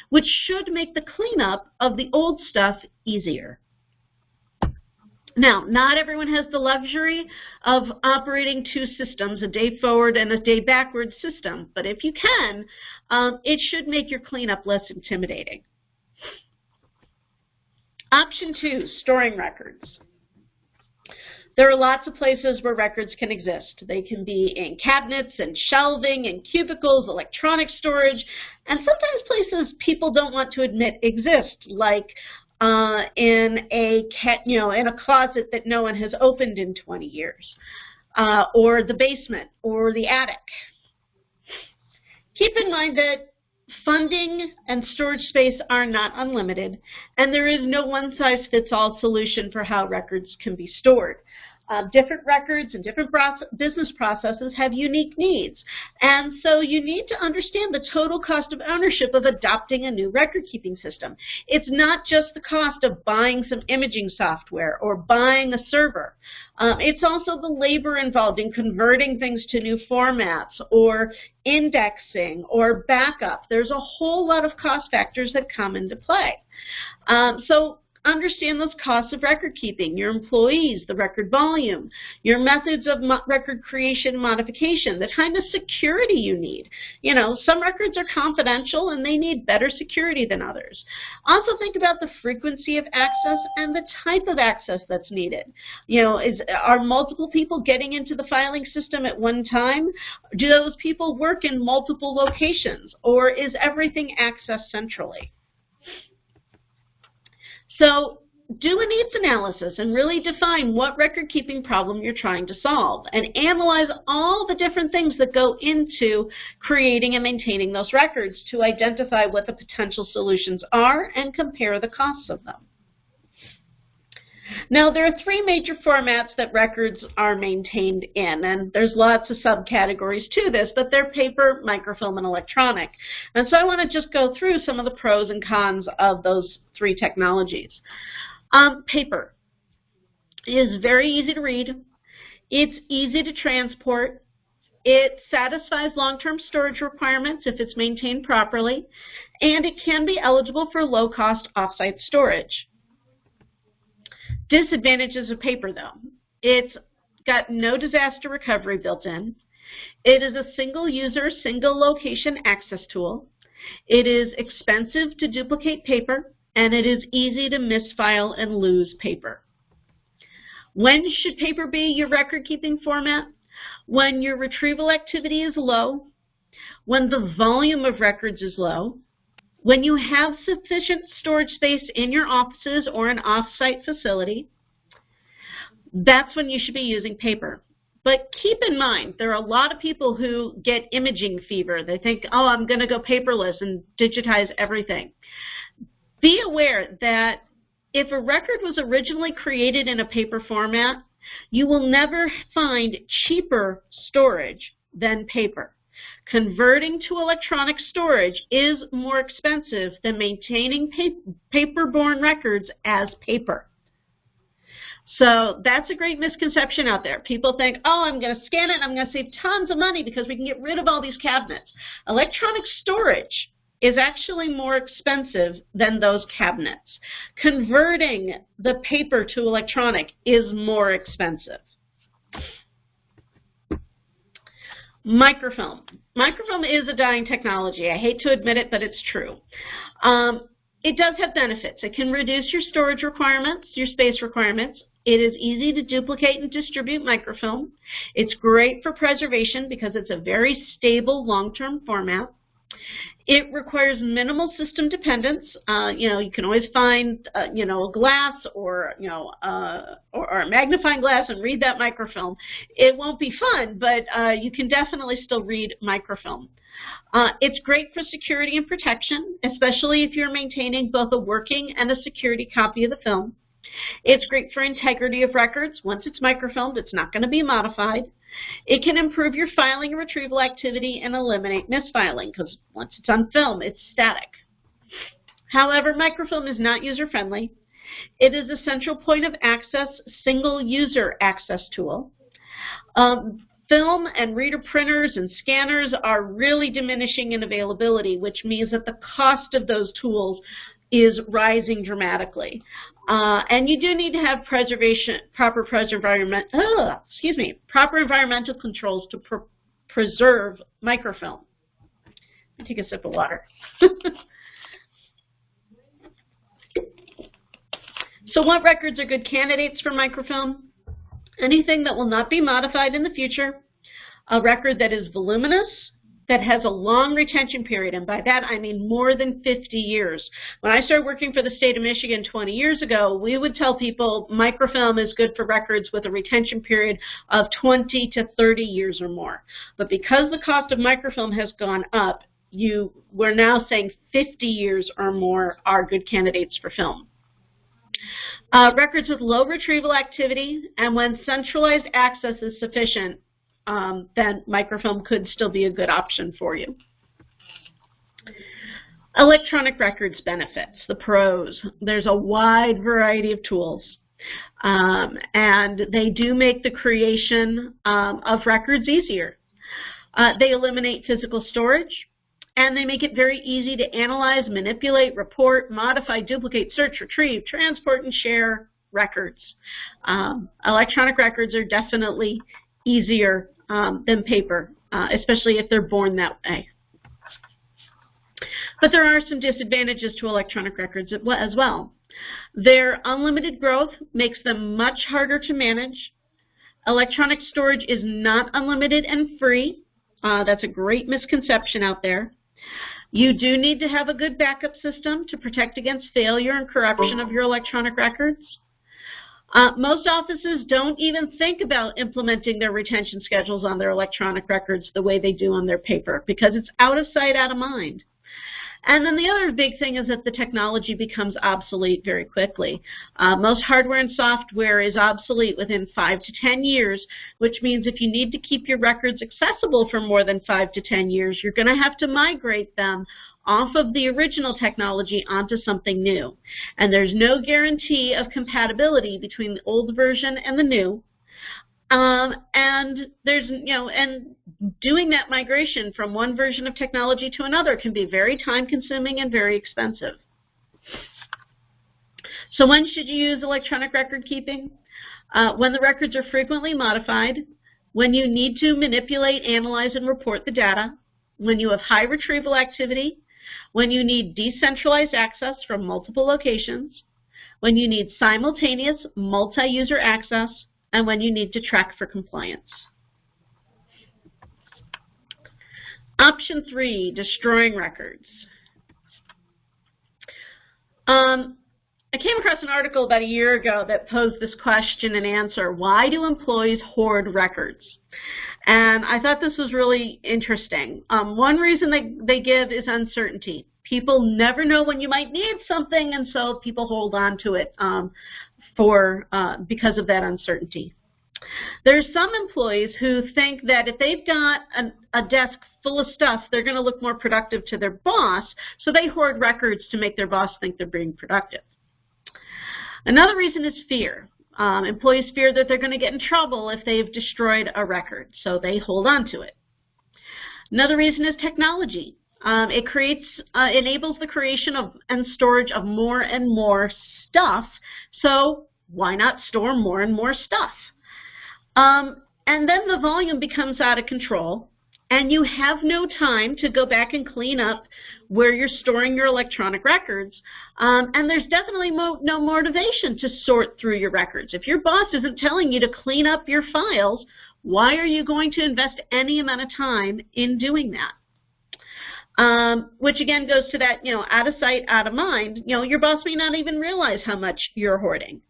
which should make the cleanup of the old stuff easier. Now, not everyone has the luxury of operating 2 systems, a day forward and a day backward system, but if you can, it should make your cleanup less intimidating. Option 2, storing records. There are lots of places where records can exist. They can be in cabinets and shelving and cubicles, electronic storage, and sometimes places people don't want to admit exist, like in a closet that no one has opened in 20 years, or the basement, or the attic. Keep in mind that funding and storage space are not unlimited, and there is no one-size-fits-all solution for how records can be stored. Different records and different business processes have unique needs, and so you need to understand the total cost of ownership of adopting a new record-keeping system. It's not just the cost of buying some imaging software or buying a server. It's also the labor involved in converting things to new formats or indexing or backup. There's a whole lot of cost factors that come into play. So understand those costs of record keeping, your employees, the record volume, your methods of record creation modification, the kind of security you need. You know, some records are confidential and they need better security than others. Also think about the frequency of access and the type of access that's needed. You know, are multiple people getting into the filing system at one time? Do those people work in multiple locations, or is everything accessed centrally? So do a needs analysis and really define what record-keeping problem you're trying to solve, and analyze all the different things that go into creating and maintaining those records to identify what the potential solutions are and compare the costs of them. Now, there are 3 major formats that records are maintained in, and there's lots of subcategories to this, but they're paper, microfilm, and electronic. And so I want to just go through some of the pros and cons of those 3 technologies. Paper is very easy to read. It's easy to transport. It satisfies long-term storage requirements if it's maintained properly, and it can be eligible for low-cost off-site storage. Disadvantages of paper, though. It's got no disaster recovery built in. It is a single-user, single-location access tool. It is expensive to duplicate paper, and it is easy to misfile and lose paper. When should paper be your record-keeping format? When your retrieval activity is low, when the volume of records is low, when you have sufficient storage space in your offices or an off-site facility. That's when you should be using paper. But keep in mind, there are a lot of people who get imaging fever. They think, oh, I'm going to go paperless and digitize everything. Be aware that if a record was originally created in a paper format, you will never find cheaper storage than paper. Converting to electronic storage is more expensive than maintaining paper-borne records as paper. So that's a great misconception out there. People think, oh, I'm going to scan it and I'm going to save tons of money because we can get rid of all these cabinets. Electronic storage is actually more expensive than those cabinets. Converting the paper to electronic is more expensive. Microfilm. Microfilm is a dying technology. I hate to admit it, but it's true. It does have benefits. It can reduce your storage requirements, your space requirements. It is easy to duplicate and distribute microfilm. It's great for preservation because it's a very stable long-term format. It requires minimal system dependence. You can always find, a glass or a magnifying glass and read that microfilm. It won't be fun, but you can definitely still read microfilm. It's great for security and protection, especially if you're maintaining both a working and a security copy of the film. It's great for integrity of records. Once it's microfilmed, it's not going to be modified. It can improve your filing and retrieval activity and eliminate misfiling because once it's on film, it's static. However, microfilm is not user-friendly. It is a central point of access, single-user access tool. Film and reader printers and scanners are really diminishing in availability, which means that the cost of those tools is rising dramatically. And you do need to have proper environmental controls to preserve microfilm. Let me take a sip of water. So what records are good candidates for microfilm? Anything that will not be modified in the future, a record that is voluminous, that has a long retention period, and by that I mean more than 50 years. When I started working for the state of Michigan 20 years ago, we would tell people microfilm is good for records with a retention period of 20 to 30 years or more. But because the cost of microfilm has gone up, we're now saying 50 years or more are good candidates for film. Records with low retrieval activity, and when centralized access is sufficient, then microfilm could still be a good option for you. Electronic records benefits, the pros. There's a wide variety of tools, and they do make the creation of records easier. They eliminate physical storage, and they make it very easy to analyze, manipulate, report, modify, duplicate, search, retrieve, transport, and share records. Electronic records are definitely easier than paper, especially if they're born that way. But there are some disadvantages to electronic records as well. Their unlimited growth makes them much harder to manage. Electronic storage is not unlimited and free. That's a great misconception out there. You do need to have a good backup system to protect against failure and corruption of your electronic records. Most offices don't even think about implementing their retention schedules on their electronic records the way they do on their paper because it's out of sight, out of mind. And then the other big thing is that the technology becomes obsolete very quickly. Most hardware and software is obsolete within 5 to 10 years, which means if you need to keep your records accessible for more than 5 to 10 years, you're going to have to migrate them off of the original technology onto something new. And there's no guarantee of compatibility between the old version and the new. And there's, and doing that migration from one version of technology to another can be very time-consuming and very expensive. So when should you use electronic record keeping? When the records are frequently modified, when you need to manipulate, analyze, and report the data, when you have high retrieval activity, when you need decentralized access from multiple locations, when you need simultaneous multi-user access, and when you need to track for compliance. Option 3, destroying records. I came across an article about a year ago that posed this question and answer: why do employees hoard records? And I thought this was really interesting. One reason they give is uncertainty. People never know when you might need something, and so people hold on to it because of that uncertainty. There's some employees who think that if they've got a desk full of stuff, they're going to look more productive to their boss, so they hoard records to make their boss think they're being productive. Another reason is fear. Employees fear that they're going to get in trouble if they've destroyed a record, so they hold on to it. Another reason is technology. It enables the creation of and storage of more and more stuff, so why not store more and more stuff? And then the volume becomes out of control, and you have no time to go back and clean up where you're storing your electronic records, and there's definitely no motivation to sort through your records. If your boss isn't telling you to clean up your files, why are you going to invest any amount of time in doing that? Which again goes to that, out of sight, out of mind. Your boss may not even realize how much you're hoarding.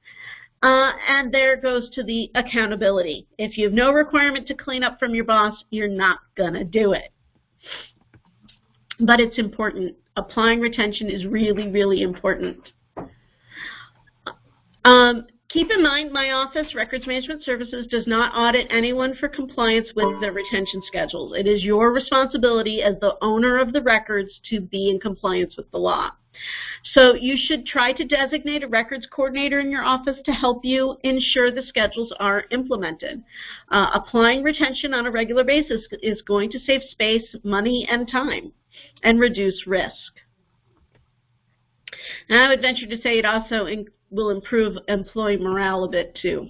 And there goes to the accountability. If you have no requirement to clean up from your boss, you're not going to do it. But it's important. Applying retention is really, really important. Keep in mind, my office, Records Management Services, does not audit anyone for compliance with their retention schedules. It is your responsibility as the owner of the records to be in compliance with the law. So you should try to designate a records coordinator in your office to help you ensure the schedules are implemented. Applying retention on a regular basis is going to save space, money, and time, and reduce risk. And I would venture to say it also will improve employee morale a bit too.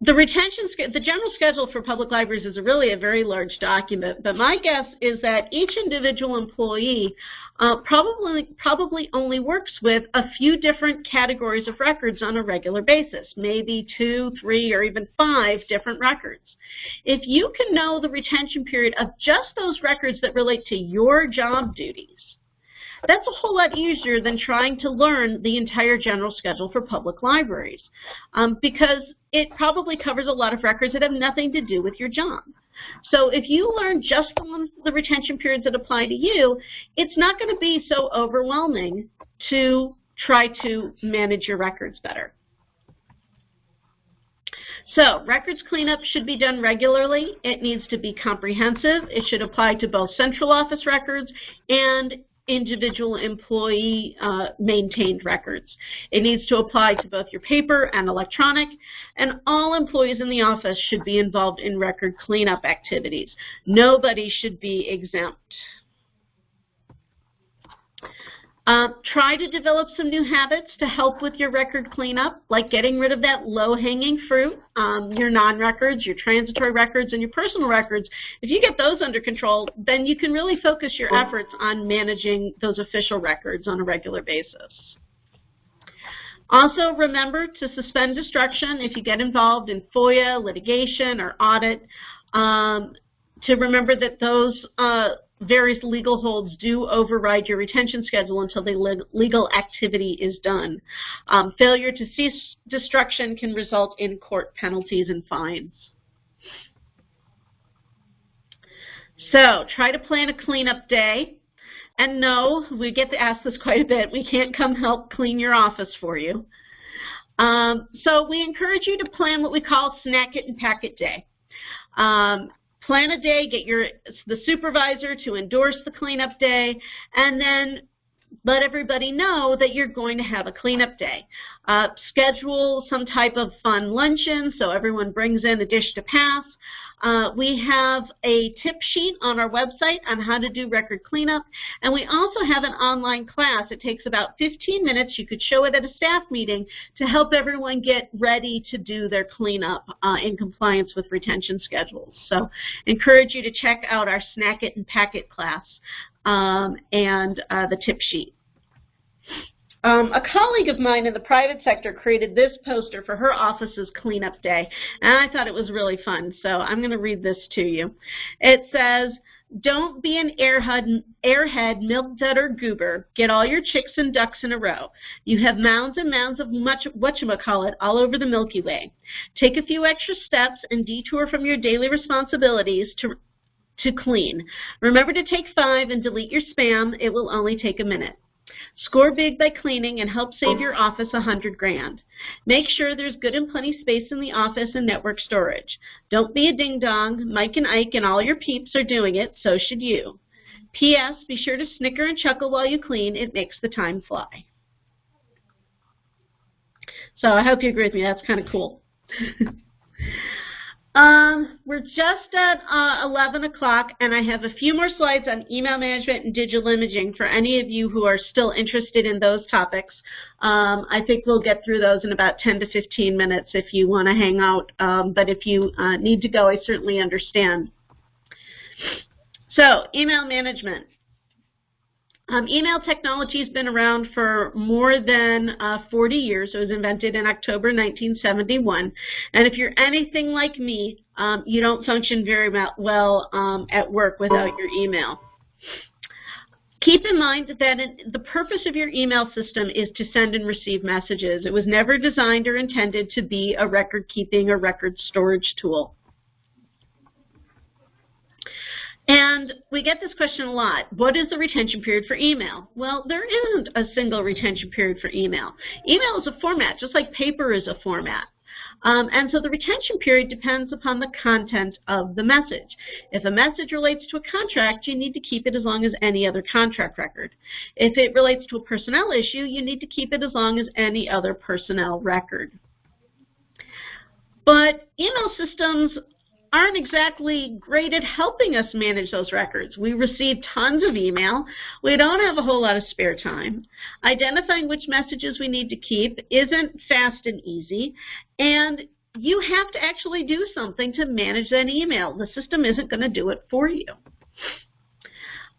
The general schedule for public libraries is really a very large document, but my guess is that each individual employee probably only works with a few different categories of records on a regular basis, maybe 2, 3, or even 5 different records. If you can know the retention period of just those records that relate to your job duties, that's a whole lot easier than trying to learn the entire general schedule for public libraries, because it probably covers a lot of records that have nothing to do with your job. So if you learn just the retention periods that apply to you, it's not going to be so overwhelming to try to manage your records better. So records cleanup should be done regularly. It needs to be comprehensive. It should apply to both central office records and individual employee maintained records. It needs to apply to both your paper and electronic, and all employees in the office should be involved in record cleanup activities. Nobody should be exempt. Try to develop some new habits to help with your record cleanup, like getting rid of that low-hanging fruit, your non-records, your transitory records, and your personal records. If you get those under control, then you can really focus your efforts on managing those official records on a regular basis. Also, remember to suspend destruction if you get involved in FOIA, litigation, or audit, to remember that those various legal holds do override your retention schedule until the legal activity is done. Failure to cease destruction can result in court penalties and fines. So try to plan a cleanup day. And no, we get to ask this quite a bit. We can't come help clean your office for you. So we encourage you to plan what we call Snack It and Pack It Day. Plan a day, get the supervisor to endorse the cleanup day, and then let everybody know that you're going to have a cleanup day. Schedule some type of fun luncheon so everyone brings in a dish to pass. We have a tip sheet on our website on how to do record cleanup, and we also have an online class. It takes about 15 minutes. You could show it at a staff meeting to help everyone get ready to do their cleanup in compliance with retention schedules. So encourage you to check out our Snack It and Pack It class and the tip sheet. A colleague of mine in the private sector created this poster for her office's cleanup day, and I thought it was really fun, so I'm going to read this to you. It says, "Don't be an airhead, milk dud, or goober. Get all your chicks and ducks in a row. You have mounds and mounds of whatchamacallit all over the Milky Way. Take a few extra steps and detour from your daily responsibilities to clean. Remember to take 5 and delete your spam. It will only take a minute. Score big by cleaning and help save your office $100 grand. Make sure there's good and plenty space in the office and network storage. Don't be a ding-dong. Mike and Ike and all your peeps are doing it, so should you. P.S. Be sure to snicker and chuckle while you clean. It makes the time fly." So I hope you agree with me. That's kind of cool. We're just at 11 o'clock, and I have a few more slides on email management and digital imaging for any of you who are still interested in those topics. I think we'll get through those in about 10 to 15 minutes if you want to hang out, but if you need to go, I certainly understand. So, email management. Email technology has been around for more than 40 years. It was invented in October 1971. And if you're anything like me, you don't function very well at work without your email. Keep in mind that the purpose of your email system is to send and receive messages. It was never designed or intended to be a record-keeping or record storage tool. And we get this question a lot. What is the retention period for email? Well, there isn't a single retention period for email. Email is a format, just like paper is a format. And so the retention period depends upon the content of the message. If a message relates to a contract, you need to keep it as long as any other contract record. If it relates to a personnel issue, you need to keep it as long as any other personnel record. But email systems aren't exactly great at helping us manage those records. We receive tons of email. We don't have a whole lot of spare time. Identifying which messages we need to keep isn't fast and easy, and you have to actually do something to manage that email. The system isn't going to do it for you.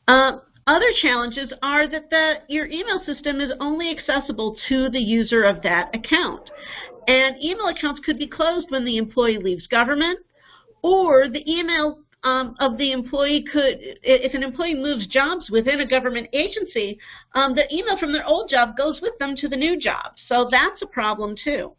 Other challenges are that your email system is only accessible to the user of that account. And email accounts could be closed when the employee leaves government, or the email of the employee could, if an employee moves jobs within a government agency, the email from their old job goes with them to the new job. So that's a problem too.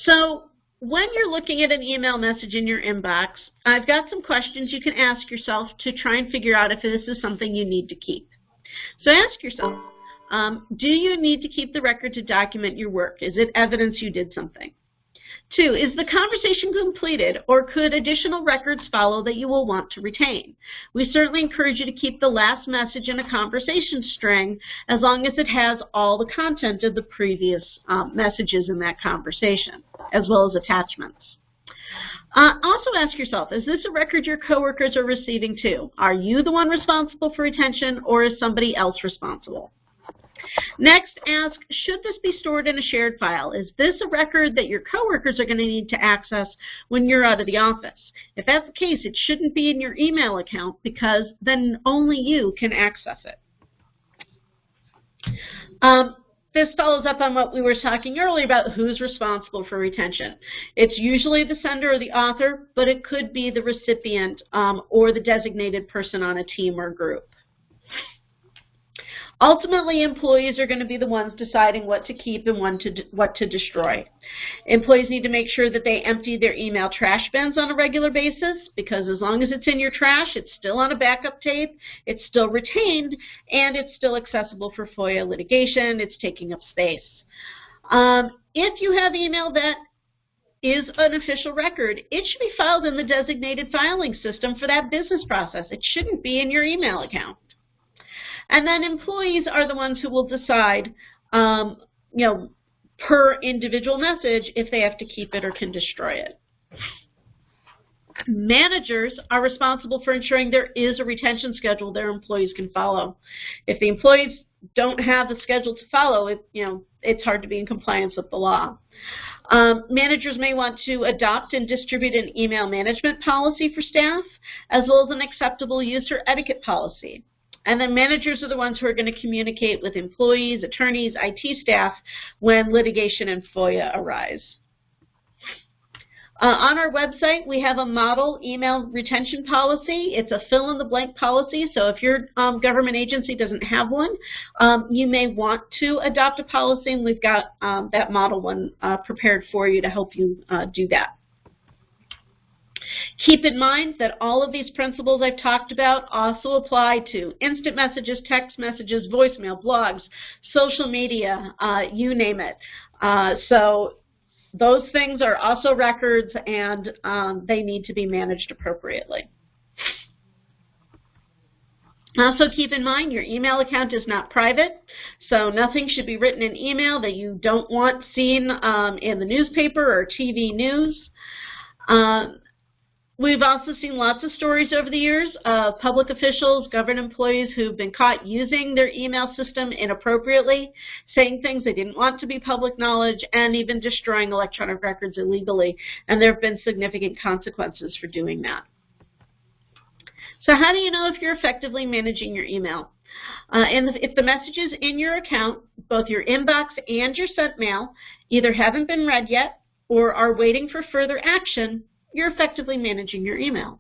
So when you're looking at an email message in your inbox, I've got some questions you can ask yourself to try and figure out if this is something you need to keep. So ask yourself, do you need to keep the record to document your work? Is it evidence you did something? 2, is the conversation completed, or could additional records follow that you will want to retain? We certainly encourage you to keep the last message in a conversation string as long as it has all the content of the previous messages in that conversation, as well as attachments. Also ask yourself, is this a record your coworkers are receiving too? Are you the one responsible for retention, or is somebody else responsible? Next, ask, should this be stored in a shared file? Is this a record that your coworkers are going to need to access when you're out of the office? If that's the case, it shouldn't be in your email account, because then only you can access it. This follows up on what we were talking earlier about who's responsible for retention. It's usually the sender or the author, but it could be the recipient or the designated person on a team or group. Ultimately, employees are going to be the ones deciding what to keep and what to destroy. Employees need to make sure that they empty their email trash bins on a regular basis, because as long as it's in your trash, it's still on a backup tape, it's still retained, and it's still accessible for FOIA litigation. It's taking up space. If you have email that is an official record, it should be filed in the designated filing system for that business process. It shouldn't be in your email account. And then employees are the ones who will decide, per individual message, if they have to keep it or can destroy it. Managers are responsible for ensuring there is a retention schedule their employees can follow. If the employees don't have a schedule to follow, it's hard to be in compliance with the law. Managers may want to adopt and distribute an email management policy for staff, as well as an acceptable use or etiquette policy. And then managers are the ones who are going to communicate with employees, attorneys, IT staff when litigation and FOIA arise. On our website, we have a model email retention policy. It's a fill-in-the-blank policy, so if your government agency doesn't have one, you may want to adopt a policy, and we've got that model one prepared for you to help you do that. Keep in mind that all of these principles I've talked about also apply to instant messages, text messages, voicemail, blogs, social media, you name it. So those things are also records, and they need to be managed appropriately. Also keep in mind your email account is not private, so nothing should be written in email that you don't want seen in the newspaper or TV news. We've also seen lots of stories over the years of public officials, government employees who've been caught using their email system inappropriately, saying things they didn't want to be public knowledge, and even destroying electronic records illegally. And there have been significant consequences for doing that. So how do you know if you're effectively managing your email? If the messages in your account, both your inbox and your sent mail, either haven't been read yet or are waiting for further action, you're effectively managing your email.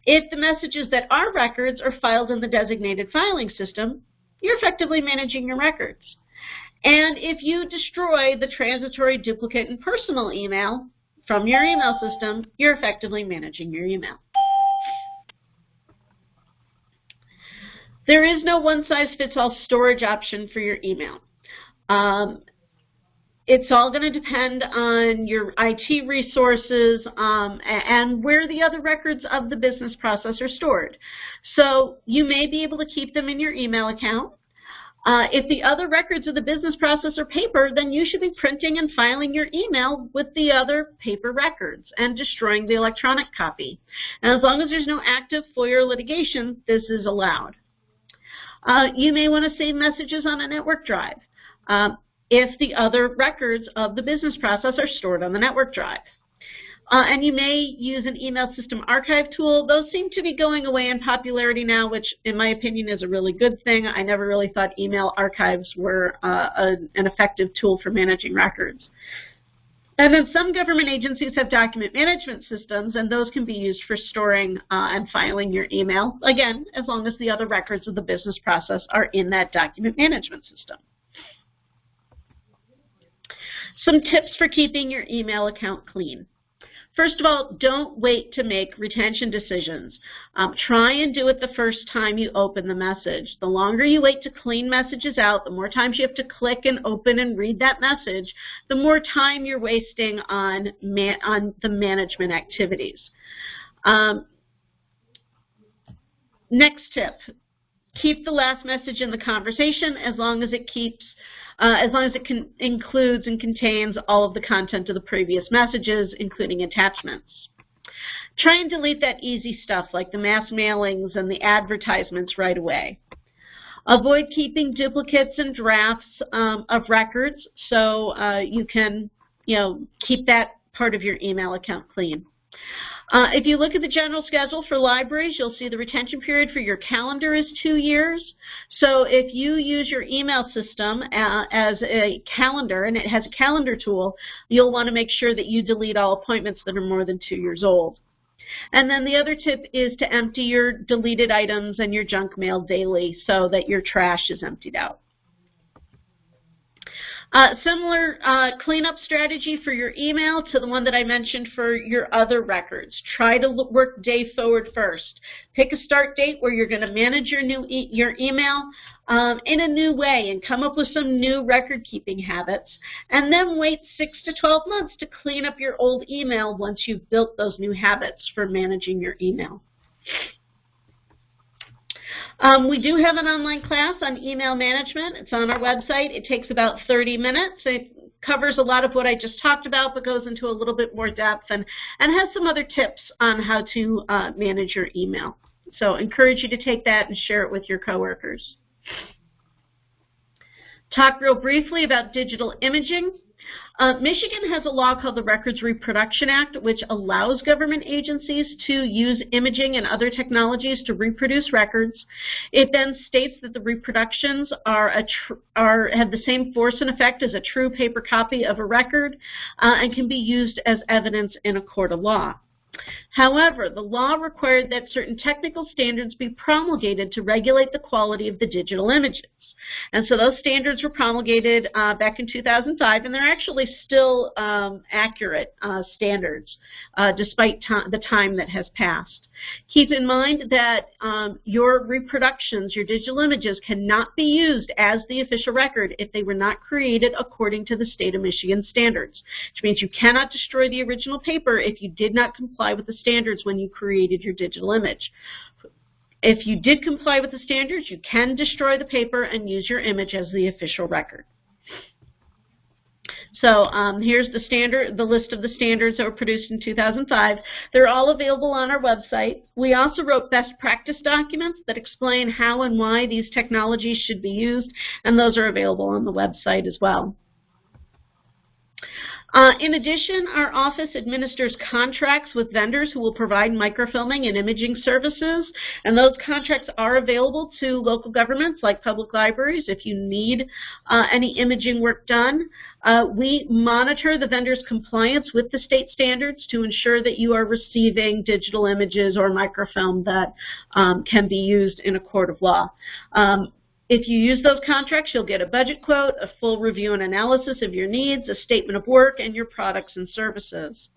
If the messages that are records are filed in the designated filing system, you're effectively managing your records. And if you destroy the transitory, duplicate, and personal email from your email system, you're effectively managing your email. There is no one-size-fits-all storage option for your email. It's all going to depend on your IT resources and where the other records of the business process are stored. So you may be able to keep them in your email account. If the other records of the business process are paper, then you should be printing and filing your email with the other paper records and destroying the electronic copy. And as long as there's no active FOIA litigation, this is allowed. You may want to save messages on a network drive if the other records of the business process are stored on the network drive. And you may use an email system archive tool. Those seem to be going away in popularity now, which in my opinion is a really good thing. I never really thought email archives were an effective tool for managing records. And then some government agencies have document management systems, and those can be used for storing and filing your email, again, as long as the other records of the business process are in that document management system. Some tips for keeping your email account clean. First of all, don't wait to make retention decisions. Try and do it the first time you open the message. The longer you wait to clean messages out, the more times you have to click and open and read that message, the more time you're wasting on the management activities. Next tip, keep the last message in the conversation as long as it includes and contains all of the content of the previous messages, including attachments. Try and delete that easy stuff like the mass mailings and the advertisements right away. Avoid keeping duplicates and drafts of records so you can keep that part of your email account clean. If you look at the general schedule for libraries, you'll see the retention period for your calendar is 2 years. So if you use your email system as a calendar, and it has a calendar tool, you'll want to make sure that you delete all appointments that are more than 2 years old. And then the other tip is to empty your deleted items and your junk mail daily so that your trash is emptied out. Similar cleanup strategy for your email to the one that I mentioned for your other records. Try to work day forward first. Pick a start date where you're going to manage your email in a new way and come up with some new record-keeping habits. And then wait 6 to 12 months to clean up your old email once you've built those new habits for managing your email. We do have an online class on email management. It's on our website. It takes about 30 minutes. It covers a lot of what I just talked about, but goes into a little bit more depth and has some other tips on how to manage your email. So I encourage you to take that and share it with your coworkers. Talk real briefly about digital imaging. Michigan has a law called the Records Reproduction Act, which allows government agencies to use imaging and other technologies to reproduce records. It then states that the reproductions have the same force and effect as a true paper copy of a record and can be used as evidence in a court of law. However, the law required that certain technical standards be promulgated to regulate the quality of the digital images. And so those standards were promulgated back in 2005, and they're actually still accurate standards despite the time that has passed. Keep in mind that your reproductions, your digital images, cannot be used as the official record if they were not created according to the state of Michigan standards, which means you cannot destroy the original paper if you did not comply with the standards when you created your digital image. If you did comply with the standards, you can destroy the paper and use your image as the official record. So here's the list of the standards that were produced in 2005. They're all available on our website. We also wrote best practice documents that explain how and why these technologies should be used, and those are available on the website as well. In addition, our office administers contracts with vendors who will provide microfilming and imaging services, and those contracts are available to local governments like public libraries if you need any imaging work done. We monitor the vendor's compliance with the state standards to ensure that you are receiving digital images or microfilm that can be used in a court of law. If you use those contracts, you'll get a budget quote, a full review and analysis of your needs, a statement of work, and your products and services.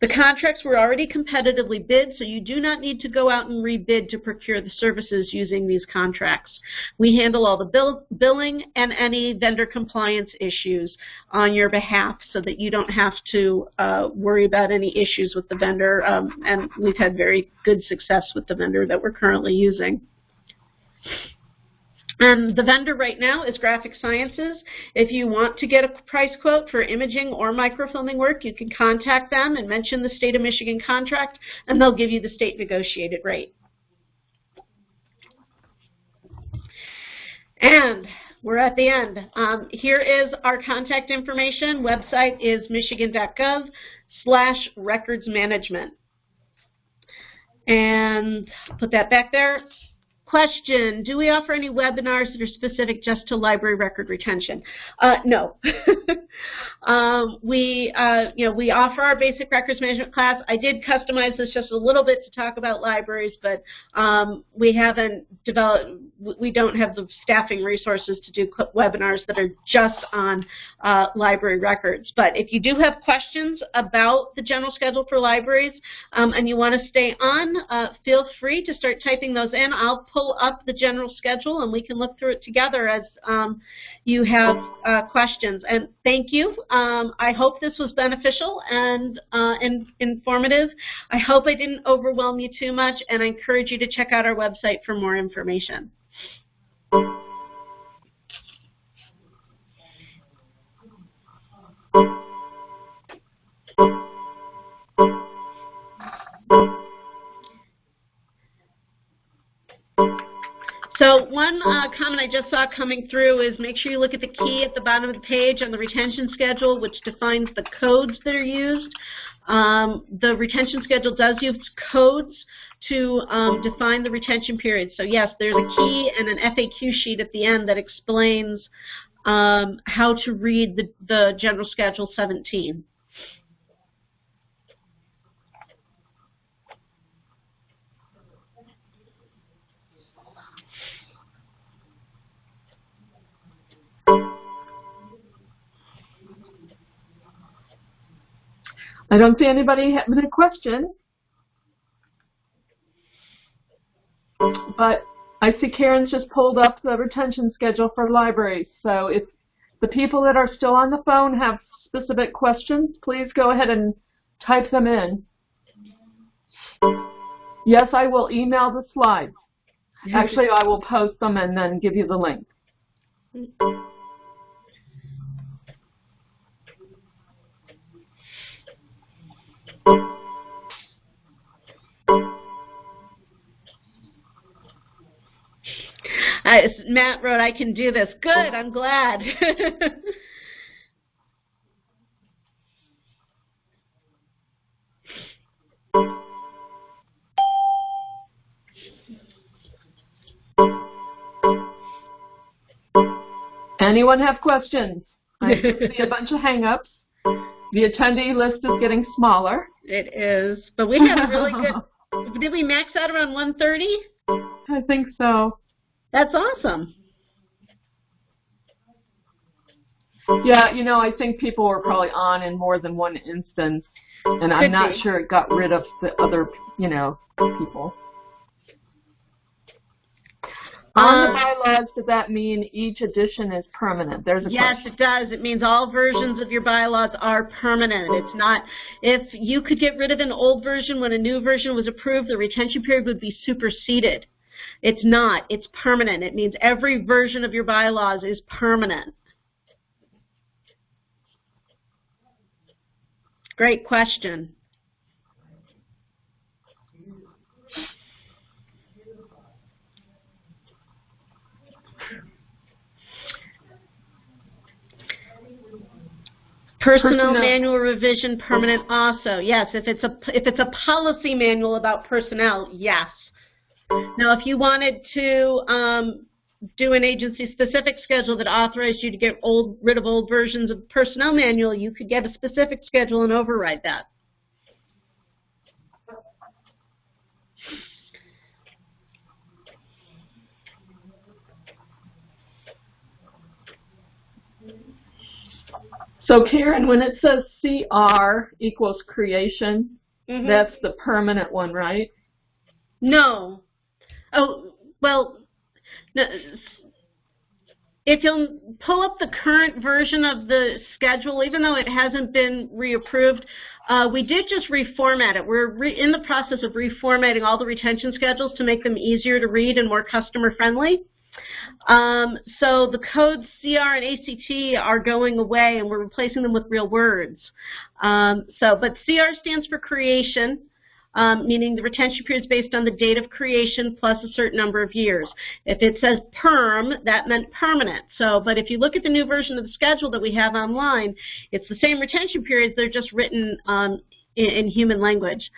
The contracts were already competitively bid, so you do not need to go out and rebid to procure the services using these contracts. We handle all the billing and any vendor compliance issues on your behalf so that you don't have to worry about any issues with the vendor, and we've had very good success with the vendor that we're currently using. And the vendor right now is Graphic Sciences. If you want to get a price quote for imaging or microfilming work, you can contact them and mention the State of Michigan contract, and they'll give you the state negotiated rate. And we're at the end. Here is our contact information. Website is michigan.gov/recordsmanagement. And put that back there. Question, do we offer any webinars that are specific just to library record retention? No. We offer our basic records management class. I did customize this just a little bit to talk about libraries, but we don't have the staffing resources to do webinars that are just on library records. But if you do have questions about the general schedule for libraries and you want to stay on, feel free to start typing those in. I'll pull up the general schedule and we can look through it together as you have questions. And thank you. I hope this was beneficial and informative. I hope I didn't overwhelm you too much, and I encourage you to check out our website for more information. So one comment I just saw coming through is make sure you look at the key at the bottom of the page on the retention schedule, which defines the codes that are used. The retention schedule does use codes to define the retention period. So yes, there's a key and an FAQ sheet at the end that explains how to read the General Schedule 17. I don't see anybody having a question, but I see Caryn's just pulled up the retention schedule for libraries. So if the people that are still on the phone have specific questions, please go ahead and type them in. Yes, I will email the slides. Actually, I will post them and then give you the link. Matt wrote, I can do this. Good, I'm glad. Anyone have questions? I see a bunch of hang-ups. The attendee list is getting smaller. It is, but we had a really good, did we max out around 130? I think so. That's awesome. Yeah, you know, I think people were probably on in more than one instance, and I'm not sure it got rid of the other, people. On the bylaws, does that mean each edition is permanent? There's a yes, question. It does. It means all versions of your bylaws are permanent. It's not, if you could get rid of an old version when a new version was approved, the retention period would be superseded. It's not. It's permanent. It means every version of your bylaws is permanent. Great question. Personnel manual revision permanent also. Yes, if it's a policy manual about personnel, yes. Now, if you wanted to do an agency-specific schedule that authorized you to get rid of old versions of personnel manual, you could get a specific schedule and override that. So, Caryn, when it says CR equals creation, that's the permanent one, right? No. Oh, well, if you'll pull up the current version of the schedule, even though it hasn't been reapproved, we did just reformat it. We're in the process of reformatting all the retention schedules to make them easier to read and more customer-friendly. So the codes CR and ACT are going away, and we're replacing them with real words. But CR stands for creation, meaning the retention period is based on the date of creation plus a certain number of years. If it says perm, that meant permanent. But if you look at the new version of the schedule that we have online, it's the same retention periods, they're just written in human language.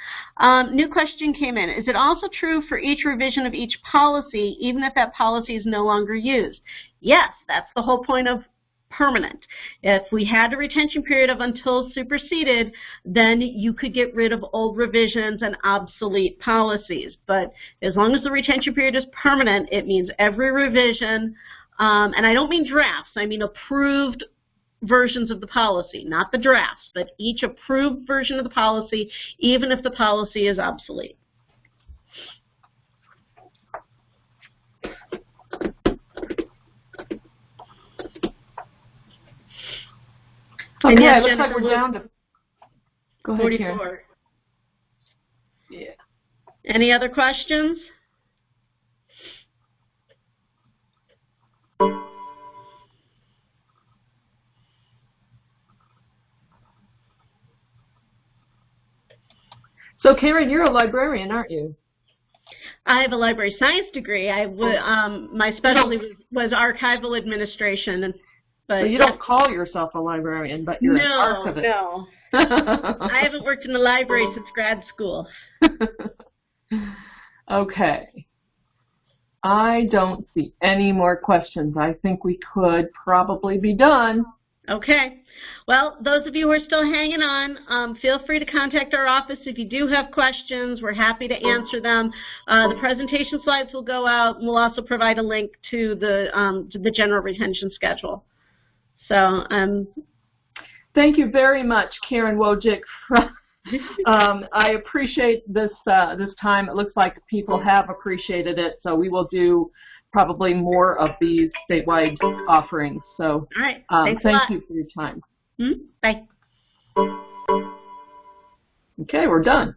New question came in. Is it also true for each revision of each policy, even if that policy is no longer used? Yes, that's the whole point of permanent. If we had a retention period of until superseded, then you could get rid of old revisions and obsolete policies. But as long as the retention period is permanent, it means every revision, and I don't mean drafts, I mean approved versions of the policy, not the drafts, but each approved version of the policy, even if the policy is obsolete. Okay, it looks like we're down to, go ahead, 44. Karen. Yeah. Any other questions? So, Caryn, you're a librarian, aren't you? I have a library science degree. My specialty was archival administration. So you don't call yourself a librarian, but you're an archivist. No. I haven't worked in the library since grad school. Okay. I don't see any more questions. I think we could probably be done. Okay. Well, those of you who are still hanging on, feel free to contact our office if you do have questions. We're happy to answer them. The presentation slides will go out, and we'll also provide a link to the general retention schedule. So, thank you very much, Caryn Wojcik. I appreciate this time. It looks like people have appreciated it, so we will do probably more of these statewide offerings. So, all right. Thank you for your time. Bye. Okay, we're done.